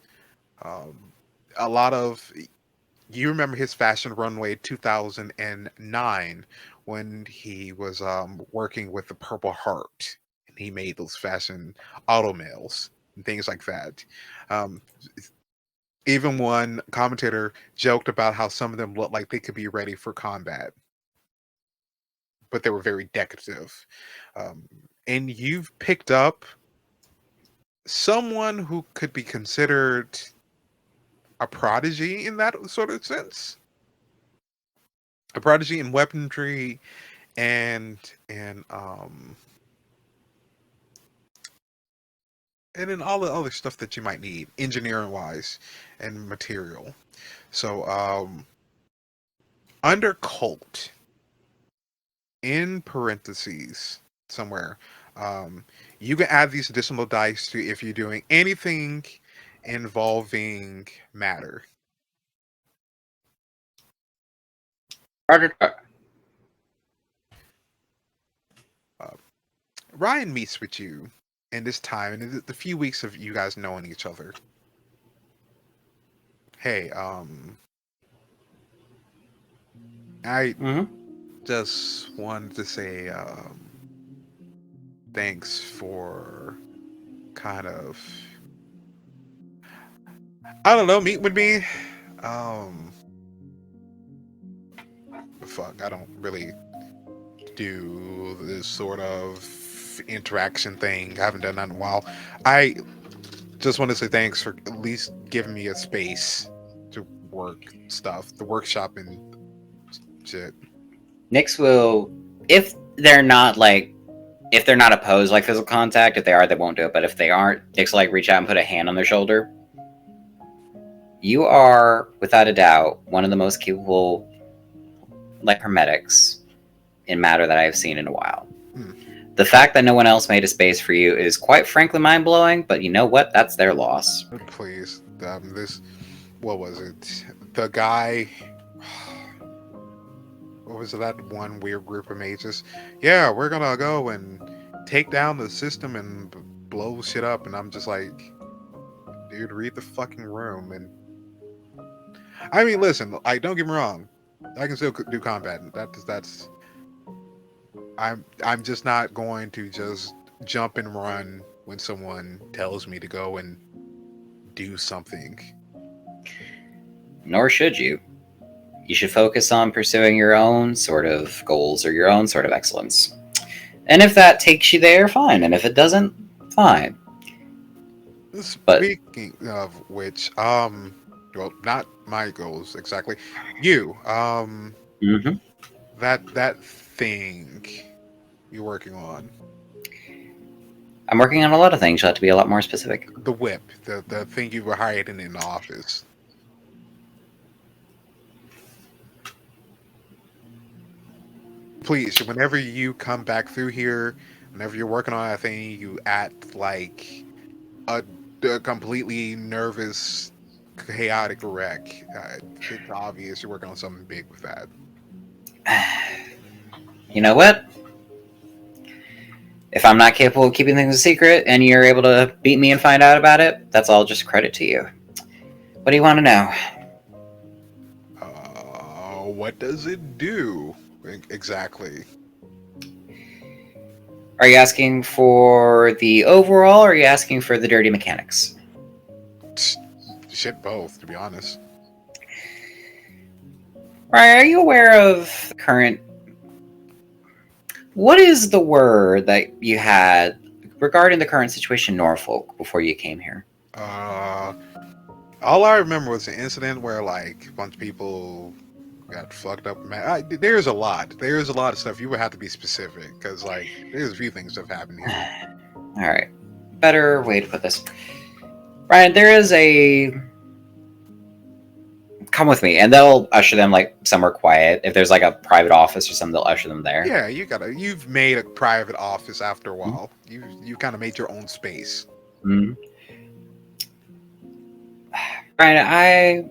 Um, a lot of you remember his fashion runway 2009 when he was working with the Purple Heart, and he made those fashion automails and things like that. Um, Even one commentator joked about how some of them looked like they could be ready for combat, but they were very decorative. Um, and you've picked up someone who could be considered a prodigy in that sort of sense. A prodigy in weaponry and and um and in all the other stuff that you might need, engineering wise and material. So under cult, in parentheses somewhere, um you can add these additional dice to if you're doing anything involving matter. Roger. uh, Ryan meets with you in this time, in the few weeks of you guys knowing each other. Hey, I Mm-hmm. just wanted to say thanks for kind of, I don't know, meet with me. Um, Fuck, I don't really do this sort of interaction thing. I haven't done that in a while. I just want to say thanks for at least giving me a space to work stuff, the workshop and shit. Nyx will, if they're not like, if they're not opposed like physical contact, if they are, they won't do it. But if they aren't, Nyx will like reach out and put a hand on their shoulder. You are, without a doubt, one of the most capable, like, hermetics in matter that I have seen in a while. Hmm. The fact that no one else made a space for you is quite frankly mind blowing, but you know what? That's their loss. Please, this. What was it? The guy. What was that one weird group of mages? Yeah, we're gonna go and take down the system and blow shit up, and I'm just like, dude, read the fucking room. And I mean, listen, like, don't get me wrong, I can still do combat. That's. I'm just not going to just jump and run when someone tells me to go and do something. Nor should you. You should focus on pursuing your own sort of goals or your own sort of excellence. And if that takes you there, fine. And if it doesn't, fine. But Speaking of which, well, not my goals exactly. You, mhm. that thing you're working on, I'm working on a lot of things. You'll have to be a lot more specific. the whip, the thing you were hiding in the office. Please, whenever you come back through here, whenever you're working on that thing, you act like a, a completely nervous, chaotic wreck. It's obvious you're working on something big with that. You know what? If I'm not capable of keeping things a secret and you're able to beat me and find out about it, that's all just credit to you. What do you want to know? What does it do exactly? Are you asking for the overall or are you asking for the dirty mechanics? Shit, both, to be honest. Right, are you aware of the current... What is the word that you had regarding the current situation in Norfolk before you came here? Uh, all I remember was an incident where like a bunch of people got fucked up. Man, there's a lot. There's a lot of stuff. You would have to be specific because like there's a few things that have happened here. Alright. Better way to put this. Ryan, there is a... Come with me, and they'll usher them like somewhere quiet. If there's like a private office or something, they'll usher them there. Yeah, You've made a private office after a while. You kind of made your own space. Mm-hmm. Ryan,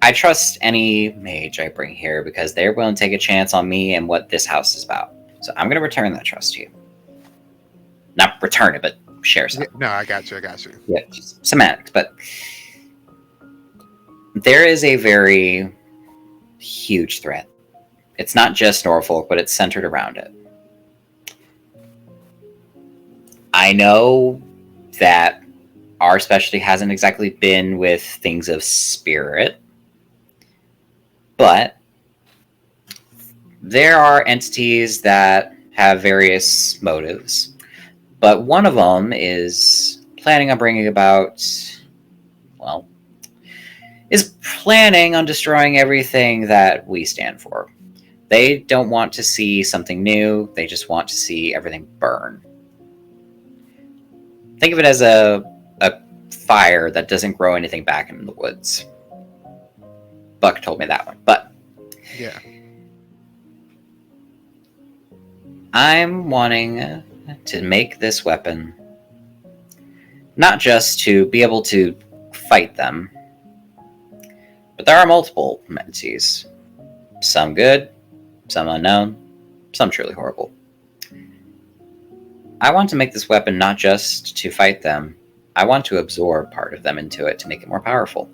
I trust any mage I bring here because they're willing to take a chance on me and what this house is about. So I'm going to return that trust to you. Not return it, but share some. Yeah, no, I got you. Yeah, just semantics. But there is a very huge threat. It's not just Norfolk, but it's centered around it. I know that our specialty hasn't exactly been with things of spirit, but there are entities that have various motives. But one of them is planning on bringing about, well, is planning on destroying everything that we stand for. They don't want to see something new, they just want to see everything burn. Think of it as a fire that doesn't grow anything back in the woods. Buck told me that one. But Yeah. I'm wanting to make this weapon not just to be able to fight them, but there are multiple entities. Some good, some unknown, some truly horrible. I want to make this weapon not just to fight them, I want to absorb part of them into it to make it more powerful.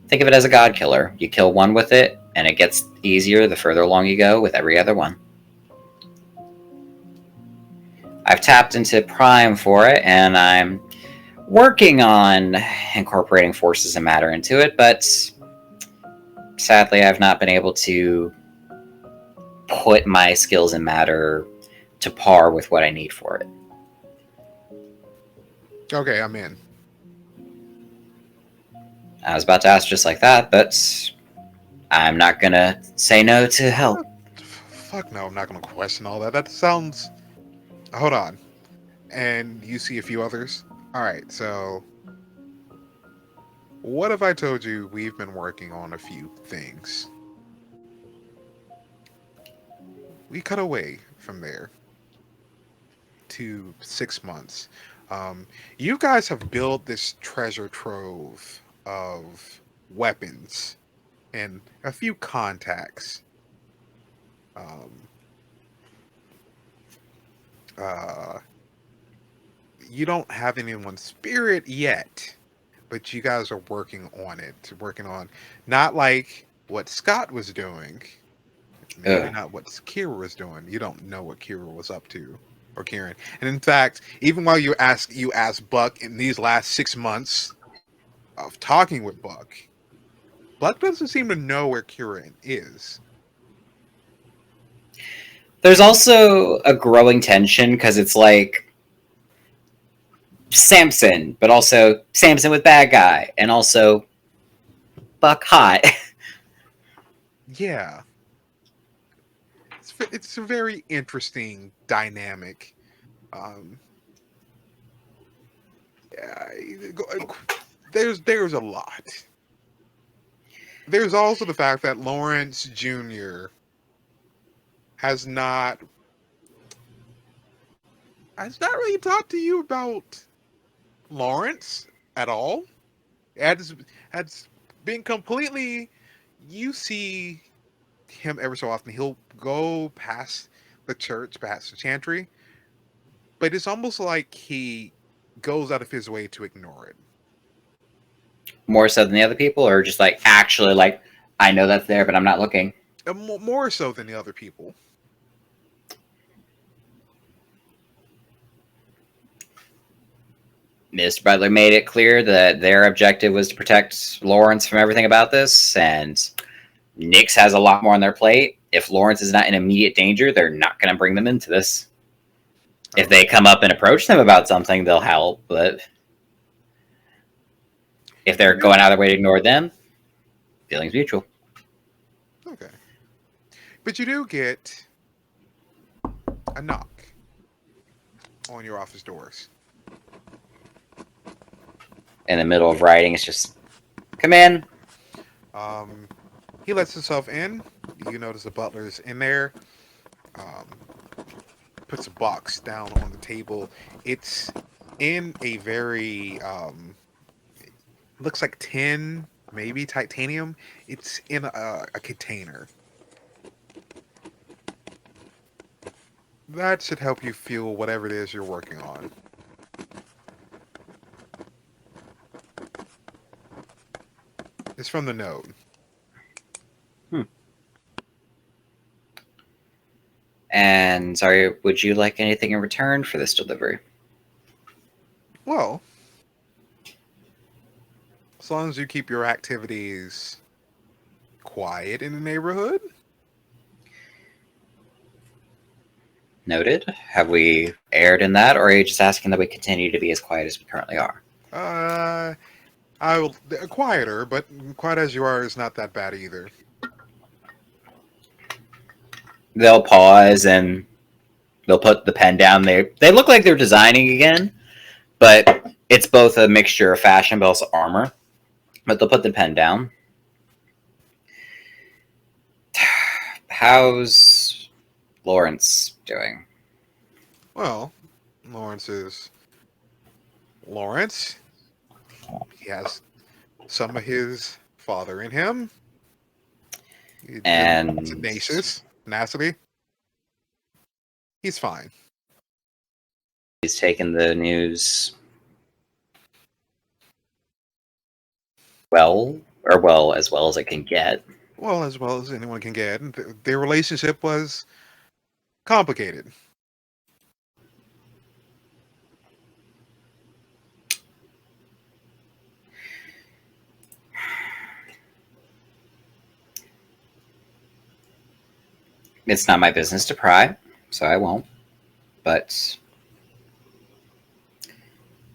Think of it as a god killer. You kill one with it, and it gets easier the further along you go with every other one. I've tapped into Prime for it, and I'm working on incorporating forces and matter into it, but sadly I've not been able to put my skills in matter to par with what I need for it. Okay, I'm in. I was about to ask just like that, but I'm not gonna say no to help. Fuck no, I'm not gonna question all that. That sounds. Hold on. And you see a few others. All right, so What if I told you we've been working on a few things? We cut away from there to 6 months. Um, you guys have built this treasure trove of weapons and a few contacts. Um, uh, you don't have anyone's spirit yet, but you guys are working on it. Working on not like what Scott was doing, maybe Ugh. not what Kira was doing. You don't know what Kira was up to, or Kieran. And in fact, even while you ask Buck in these last 6 months of talking with Buck doesn't seem to know where Kieran is. There's also a growing tension because it's like Samson, but also Samson with bad guy, and also Buck hot. Yeah, it's a very interesting dynamic. Um, yeah, there's a lot. There's also the fact that Lawrence Jr. has not really talked to you about Lawrence at all. Has been completely. You see him ever so often. He'll go past the church, past the chantry, but it's almost like he goes out of his way to ignore it. More so than the other people, or just like actually like I know that's there, but I'm not looking. More so than the other people. Mr. Butler made it clear that their objective was to protect Lawrence from everything about this, and Nyx has a lot more on their plate. If Lawrence is not in immediate danger, they're not going to bring them into this. If they come up and approach them about something, they'll help, but if they're going out of their way to ignore them, feelings mutual. Okay. But you do get a knock on your office doors. In the middle of writing, it's just, come in. Um, he lets himself in. You notice the butler's in there. Um, puts a box down on the table. It's in a very looks like tin, maybe titanium. It's in a container. That should help you fuel whatever it is you're working on. It's from the node. And sorry, would you like anything in return for this delivery? Well, as long as you keep your activities quiet in the neighborhood. Noted. Have we erred in that, or are you just asking that we continue to be as quiet as we currently are? I will quieter, but quiet as you are is not that bad either. They'll pause and they'll put the pen down. They look like they're designing again, but it's both a mixture of fashion but also armor. But they'll put the pen down. How's Lawrence doing? Well, Lawrence is Lawrence. He has some of his father in him. And Tenacious, tenacity. He's fine. he's taken the news as well as it can get. Well as anyone can get. Their relationship was complicated. It's not my business to pry, so I won't. But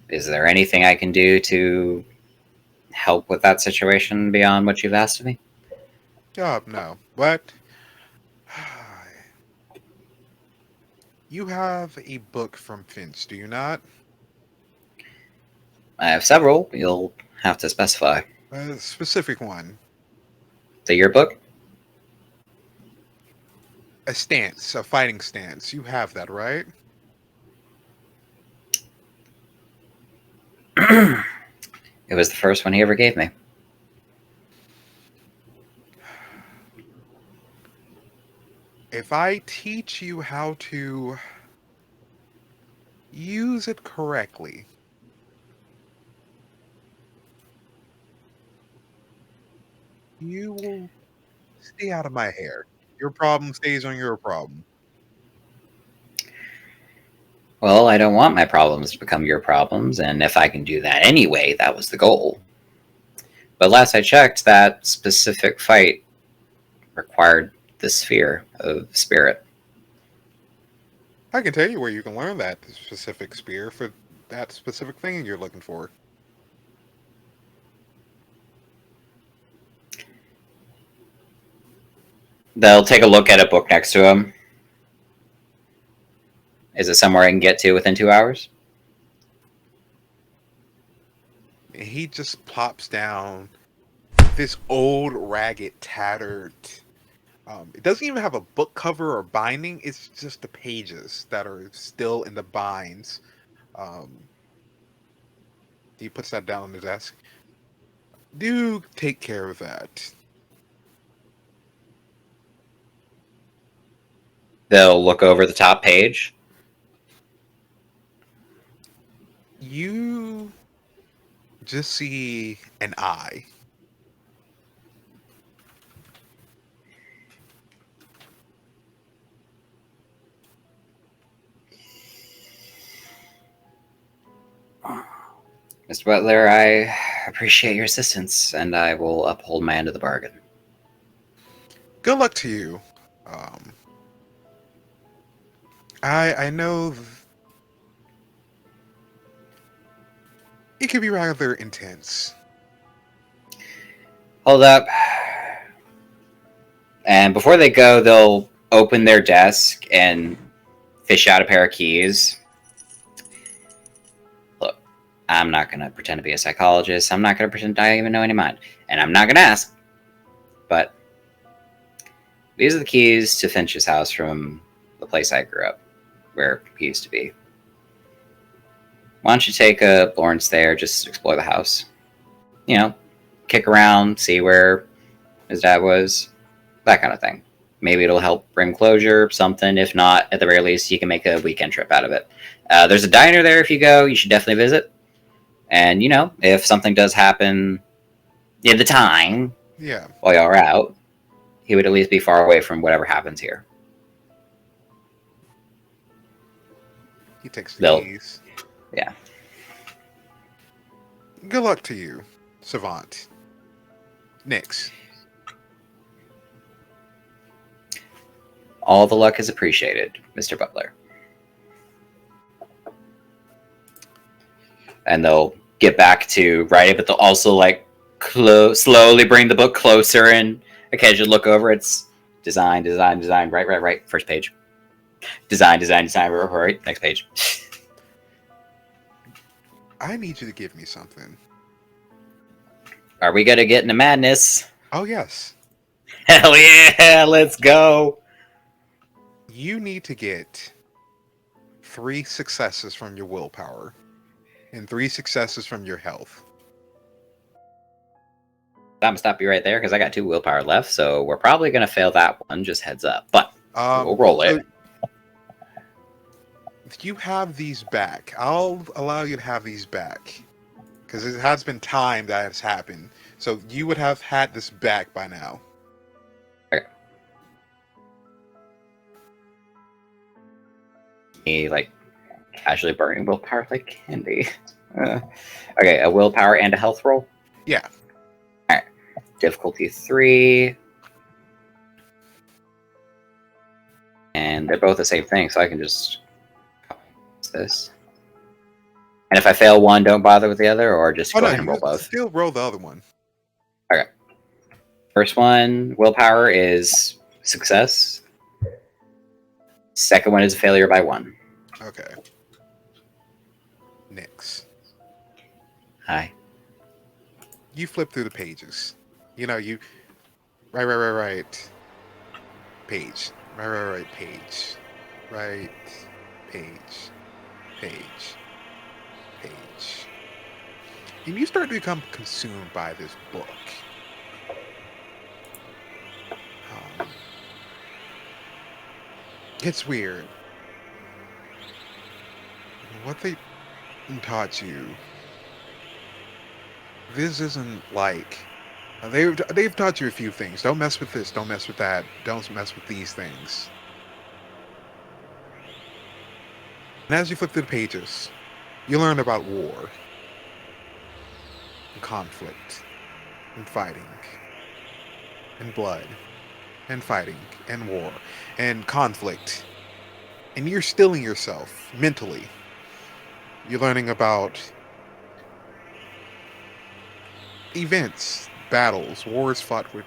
is there anything I can do to help with that situation beyond what you've asked of me? No. But you have a book from Finch, do you not? I have several. You'll have to specify. A specific one. The yearbook? A stance, a fighting stance. You have that, right? It was the first one he ever gave me. If I teach you how to use it correctly, you will stay out of my hair. Your problem stays on your problem. Well, I don't want my problems to become your problems, and if I can do that anyway, that was the goal. But last I checked, that specific fight required the sphere of spirit. I can tell you where you can learn that specific spear for that specific thing you're looking for. They'll take a look at a book next to him. Is it somewhere I can get to within 2 hours? And he just plops down this old, ragged, tattered. It doesn't even have a book cover or binding. It's just the pages that are still in the binds. He puts that down on the desk. Do take care of that. They'll look over the top page. You just see an eye. Mr. Butler, I appreciate your assistance, and I will uphold my end of the bargain. Good luck to you. Um, I know it can be rather intense. Hold up. And before they go, they'll open their desk and fish out a pair of keys. Look, I'm not going to pretend to be a psychologist. I'm not going to pretend I even know any mind. And I'm not going to ask. But these are the keys to Finch's house from the place I grew up, where he used to be. Why don't you take Lawrence there, just explore the house. You know, kick around, see where his dad was, that kind of thing. Maybe it'll help bring closure, something. If not, at the very least, you can make a weekend trip out of it. There's a diner there if you go. You should definitely visit. And, you know, if something does happen in the time Yeah, while y'all are out, he would at least be far away from whatever happens here. he takes the They'll, keys. yeah. Good luck to you, Savant. Nix. All the luck is appreciated, Mr. Butler. And they'll get back to writing, but they'll also like slowly bring the book closer and occasionally look over. It's design, design, design. Right. First page. Design, design, design. Right. Next page. I need you to give me something. Are we gonna get into madness? Oh, yes. Hell yeah! Let's go. You need to get 3 successes from your willpower and 3 successes from your health. I'm gonna stop you right there because I got 2 willpower left, so we're probably gonna fail that one. Just heads up, but we'll roll it. You have these back. I'll allow you to have these back because it has been time that has happened. So you would have had this back by now. Okay. Me like casually burning willpower like candy. Okay, a willpower and a health roll. Yeah. All right. Difficulty 3. And they're both the same thing, so I can just this. And if I fail one, don't bother with the other, or just go ahead and roll both. Still roll the other one. Okay. First one, willpower is success. Second one is a failure by 1. Okay. Nix. Hi. you flip through the pages. You know, you right page. Right page. Right page. Page. Page. And you start to become consumed by this book. Um, it's weird. What they taught you, this isn't like they've taught you a few things. Don't mess with this. Don't mess with that. Don't mess with these things. And as you flip through the pages, you learn about war, and conflict, and fighting, and blood, and fighting, and war, and conflict. And you're stilling yourself mentally. You're learning about events, battles, wars fought with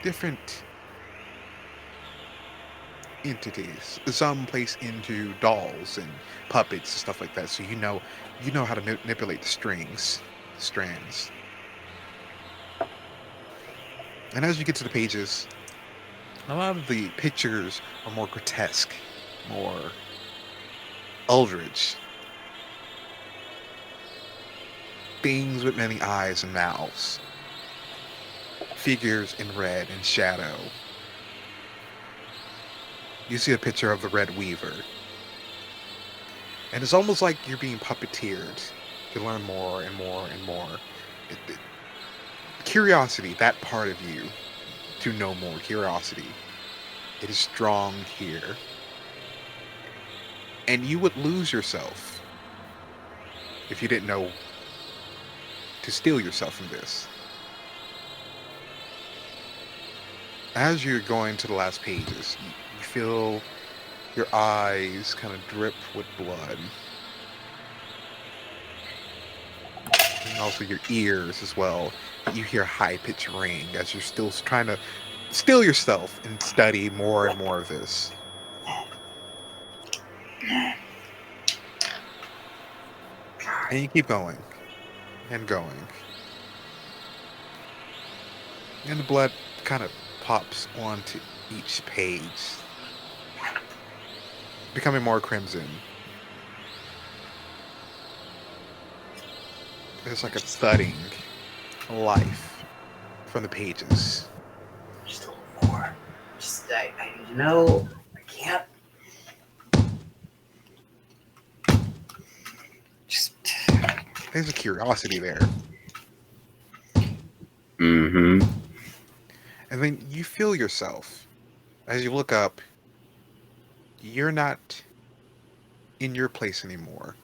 different entities. Some place into dolls and puppets and stuff like that. So you know how to manipulate the strands. And as you get to the pages, a lot of the pictures are more grotesque, more eldritch. Things with many eyes and mouths. Figures in red and shadow. You see a picture of the Red Weaver. And it's almost like you're being puppeteered to learn more and more and more. Curiosity, that part of you, to know more. Curiosity. It is strong here. And you would lose yourself if you didn't know to steal yourself from this. As you're going to the last pages, you feel your eyes kind of drip with blood. And also your ears as well. You hear high-pitched ring as you're still trying to still yourself and study more and more of this. And you keep going. And going. And the blood kind of pops onto each page, becoming more crimson. There's like a thudding life from the pages. Just a little more. I need to know. I can't. There's a curiosity there. Mm-hmm. And then you feel yourself. As you look up, you're not in your place anymore.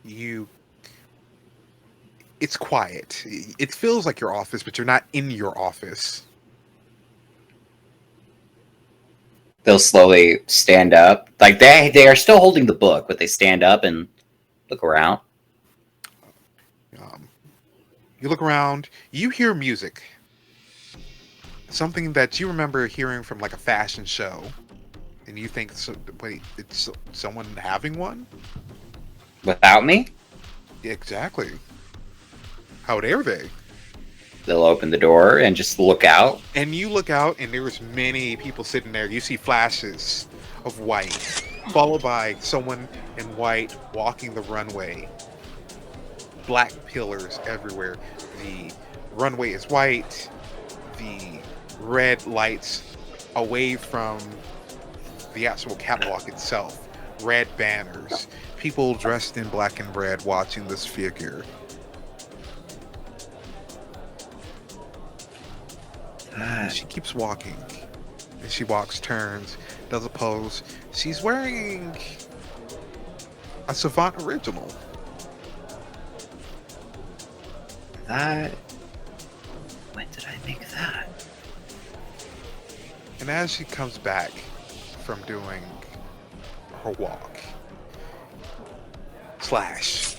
You it's quiet. It feels like your office, but you're not in your office. They'll slowly stand up. Like they are still holding the book, but they stand up and look around. You look around, you hear music. Something that you remember hearing from like a fashion show. And you think, wait, it's someone having one? Without me? Exactly. How dare they? They'll open the door and just look out. And you look out, and there's many people sitting there. You see flashes of white, followed by someone in white walking the runway. Black pillars everywhere. The runway is white. The red lights away from the actual catwalk itself. Red banners. People dressed in black and red watching this figure. She keeps walking. And she walks, turns, does a pose. She's wearing a Savant original. When did I make that? And as she comes back from doing her walk, slash,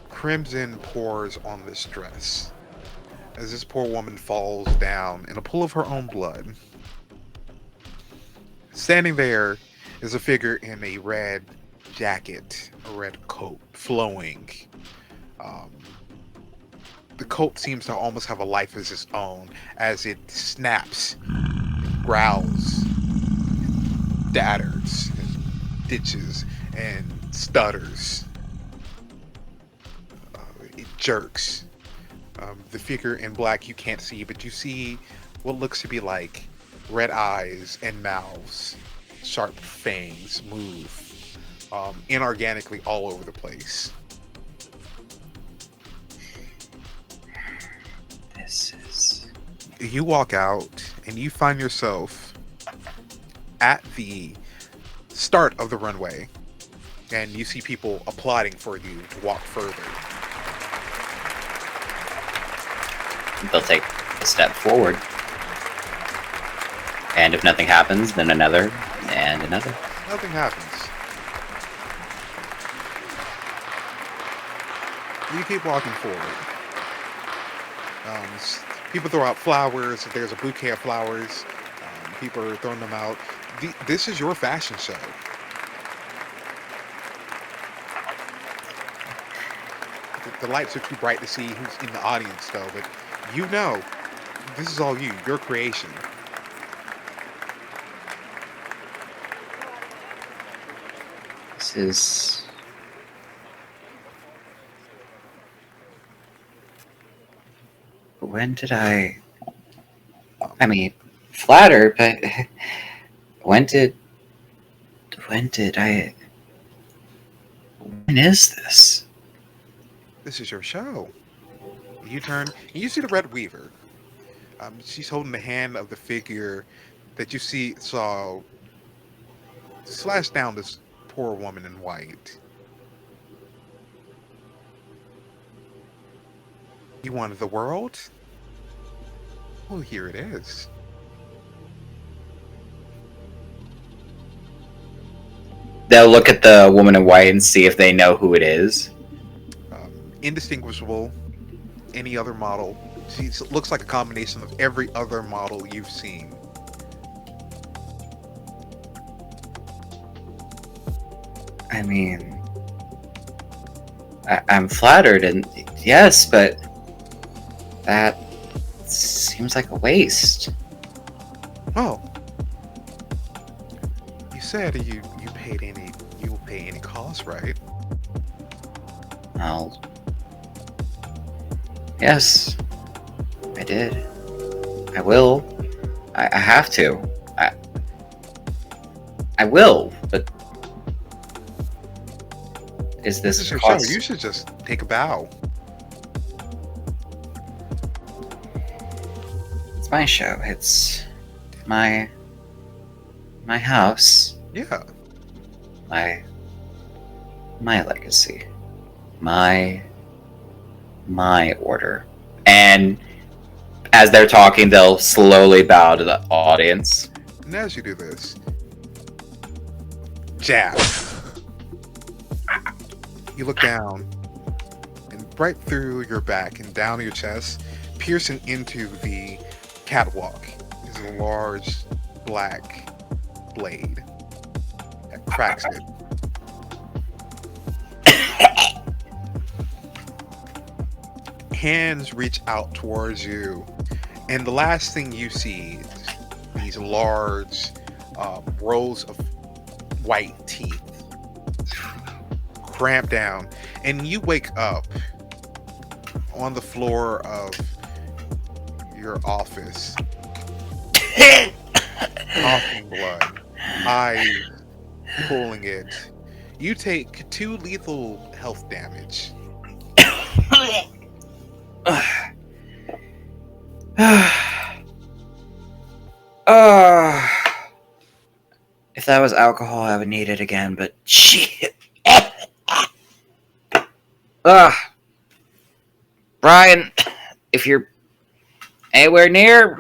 crimson pours on this dress as this poor woman falls down in a pool of her own blood. Standing there is a figure in a red jacket, red coat flowing. Um, the coat seems to almost have a life of its own as it snaps, growls, datters, and ditches, and stutters. It jerks. The figure in black you can't see, but you see what looks to be like red eyes and mouths, sharp fangs move inorganically all over the place. This is. You walk out and you find yourself at the start of the runway, and you see people applauding for you to walk further. They'll take a step forward. And if nothing happens, then another, and another. Nothing happens. You keep walking forward. People throw out flowers. There's a bouquet of flowers. People are throwing them out. This is your fashion show. The lights are too bright to see who's in the audience, though, but you know this is all you, your creation. This is. When did I mean, flatter, but when did I. When is this? This is your show. You turn, and you see the Red Weaver. She's holding the hand of the figure that you saw slash down this poor woman in white. You wanted the world? Well, here it is. They'll look at the woman in white and see if they know who it is. Indistinguishable. Any other model. She looks like a combination of every other model you've seen. I mean, I'm flattered, and yes, but that seems like a waste. Oh, you said you will pay any cost, right? Well, yes, I did. I will. I have to. I will, but is This this is your cost? show. You should just take a bow. It's my show. It's my house. Yeah. My legacy. My order. And as they're talking, they'll slowly bow to the audience. And as you do this, jab. You look down, and right through your back and down your chest, piercing into the catwalk, is a large black blade that cracks it. Hands reach out towards you, and the last thing you see is these large rows of white teeth cramp down, and you wake up on the floor of your office, coughing blood, eyes pulling it. You take 2 lethal health damage. If that was alcohol, I would need it again, but shit. Brian, if you're anywhere near.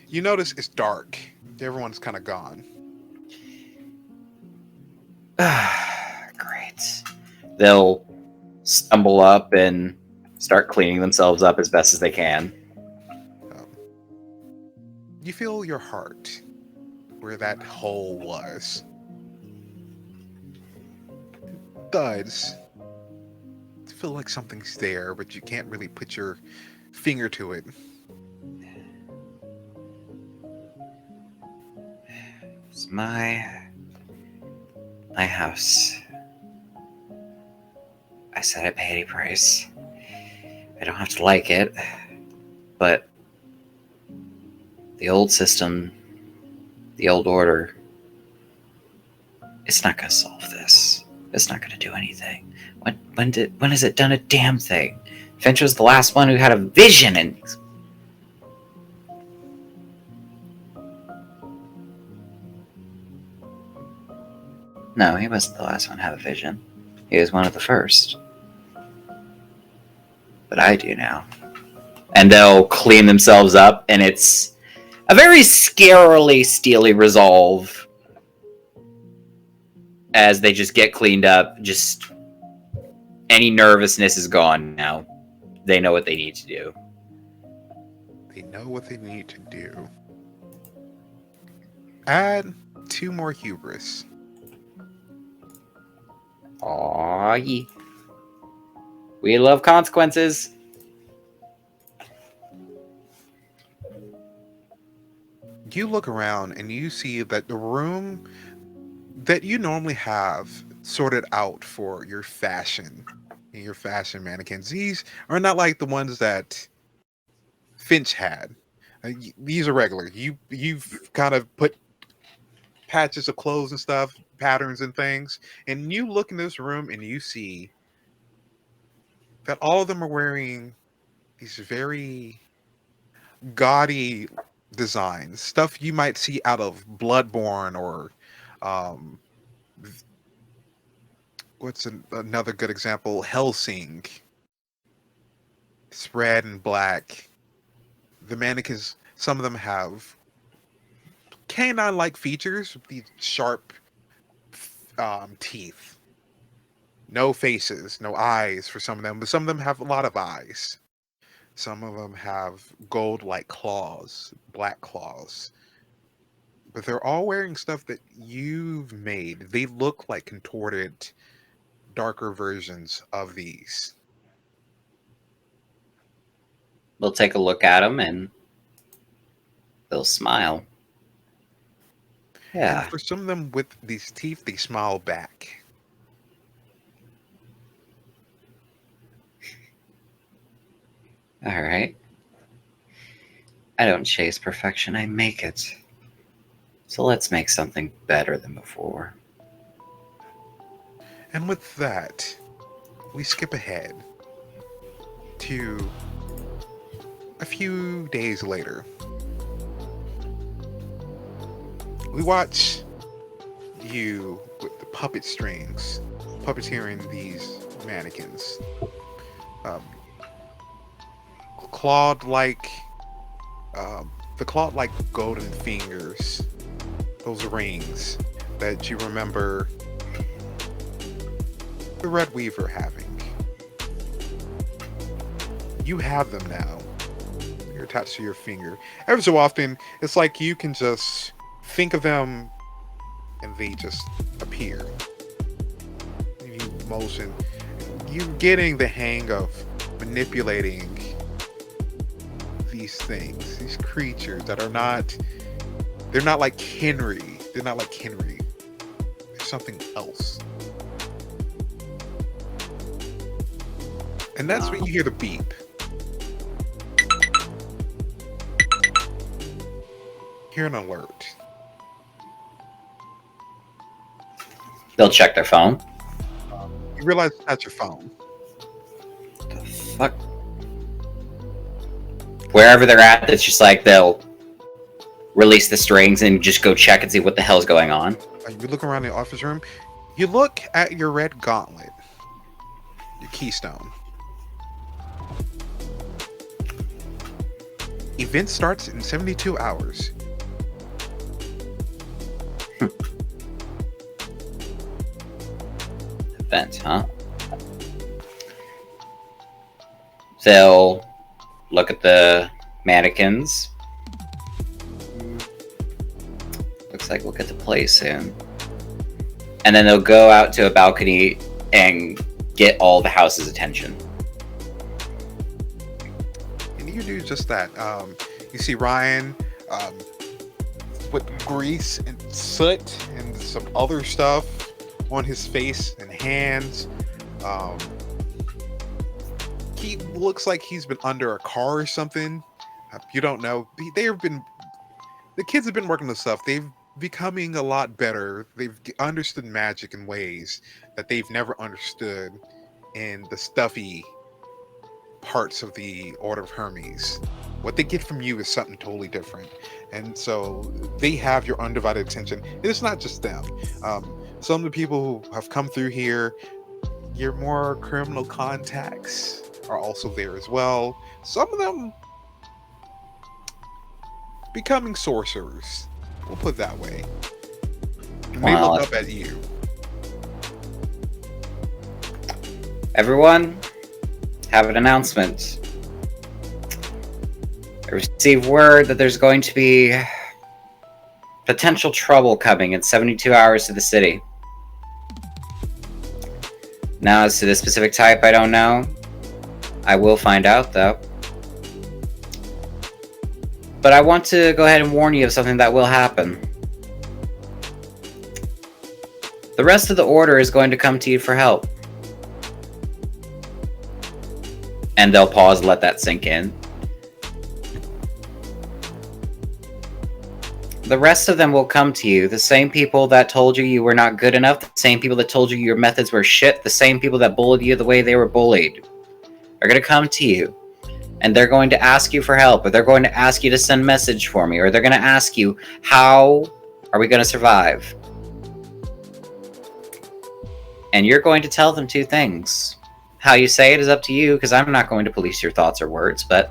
You notice it's dark. Everyone's kind of gone. Great. They'll stumble up and start cleaning themselves up as best as they can. You feel your heart where that hole was. thuds. You feel like something's there, but you can't really put your finger to it. It's my house. I said I paid a price. I don't have to like it, but the old system, the old order, it's not going to solve this. It's not going to do anything. When has it done a damn thing? Finch was the last one who had a vision, and no, he wasn't the last one to have a vision. He was one of the first. But I do now. And they'll clean themselves up, and it's a very scarily steely resolve as they just get cleaned up. Just any nervousness is gone now. They know what they need to do. They know what they need to do. Add 2 more hubris. Aw, yeah. We love consequences. You look around and you see that the room that you normally have sorted out for your fashion mannequins, these are not like the ones that Finch had. These are regular. You've kind of put patches of clothes and stuff, patterns and things, and you look in this room and you see that all of them are wearing these very gaudy designs, stuff you might see out of Bloodborne or um, what's another good example? Helsing. It's red and black. The mannequins, some of them have canine-like features, these sharp teeth. No faces, no eyes for some of them, but some of them have a lot of eyes. Some of them have gold-like claws, black claws. But they're all wearing stuff that you've made. They look like contorted, darker versions of these. They'll take a look at them and they'll smile. Yeah. And for some of them with these teeth, they smile back. All right. I don't chase perfection, I make it. So let's make something better than before. And with that, we skip ahead to a few days later. We watch you with the puppet strings, puppeteering these mannequins. Clawed-like, the clawed-like golden fingers, those rings that you remember the Red Weaver having. You have them now. They're attached to your finger. Every so often, it's like you can just think of them and they just appear. You motion. You're getting the hang of manipulating these things, these creatures that are not, they're not like Henry. They're not like Henry. There's something else. And that's when you hear the beep. Hear an alert. They'll check their phone. You realize it's not your phone. The fuck? Wherever they're at, it's just like they'll release the strings and just go check and see what the hell's going on. You look around the office room. You look at your red gauntlet, your keystone. Event starts in 72 hours. Event, huh? They'll look at the mannequins. Looks like we'll get to play soon. And then they'll go out to a balcony and get all the house's attention. And you do just that. You see Ryan with grease and soot and some other stuff on his face and hands. He looks like he's been under a car or something. You don't know. The kids have been working this stuff. They've becoming a lot better. They've understood magic in ways that they've never understood in the stuffy parts of the Order of Hermes. What they get from you is something totally different, and so they have your undivided attention. And it's not just them. Some of the people who have come through here, your more criminal contacts are also there as well. Some of them becoming sorcerers. We'll put it that way. And they Wow. look up at you. Everyone, have an announcement. I received word that there's going to be potential trouble coming in 72 hours to the city. Now, as to the specific type, I don't know. I will find out, though. But I want to go ahead and warn you of something that will happen. The rest of the Order is going to come to you for help. And they'll pause and let that sink in. The rest of them will come to you. The same people that told you you were not good enough, the same people that told you your methods were shit, the same people that bullied you the way they were bullied, are going to come to you. And they're going to ask you for help, or they're going to ask you to send a message for me, or they're going to ask you, how are we going to survive? And you're going to tell them two things. How you say it is up to you, because I'm not going to police your thoughts or words, but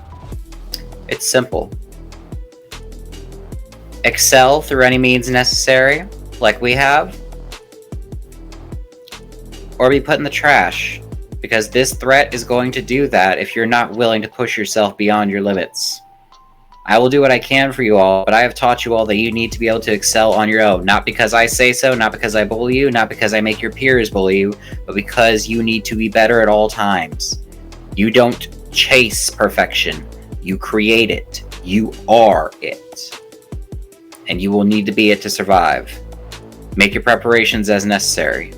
it's simple. Excel through any means necessary, like we have, or be put in the trash, because this threat is going to do that if you're not willing to push yourself beyond your limits. I will do what I can for you all, but I have taught you all that you need to be able to excel on your own. Not because I say so, not because I bully you, not because I make your peers bully you, but because you need to be better at all times. You don't chase perfection. You create it. You are it. And you will need to be it to survive. Make your preparations as necessary.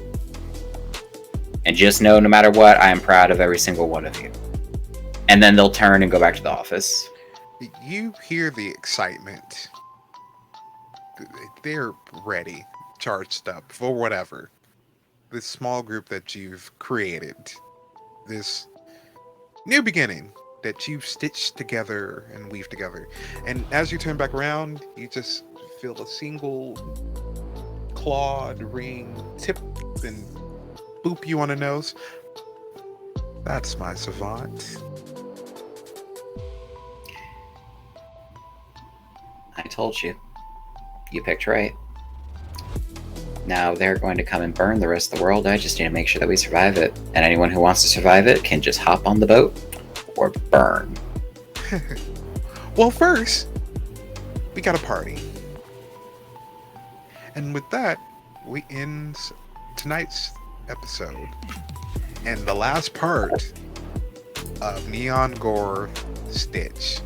And just know, no matter what, I am proud of every single one of you. And then they'll turn and go back to the office. You hear the excitement. They're ready, charged up for whatever. This small group that you've created, this new beginning that you've stitched together and weaved together. And as you turn back around, you just feel a single clawed ring tip and boop you on the nose. That's my savant. I told you. You picked right. Now they're going to come and burn the rest of the world. I just need to make sure that we survive it. And anyone who wants to survive it can just hop on the boat or burn. Well, first, we got a party. And with that, we end tonight's episode. And the last part of Neon Gore Stitch.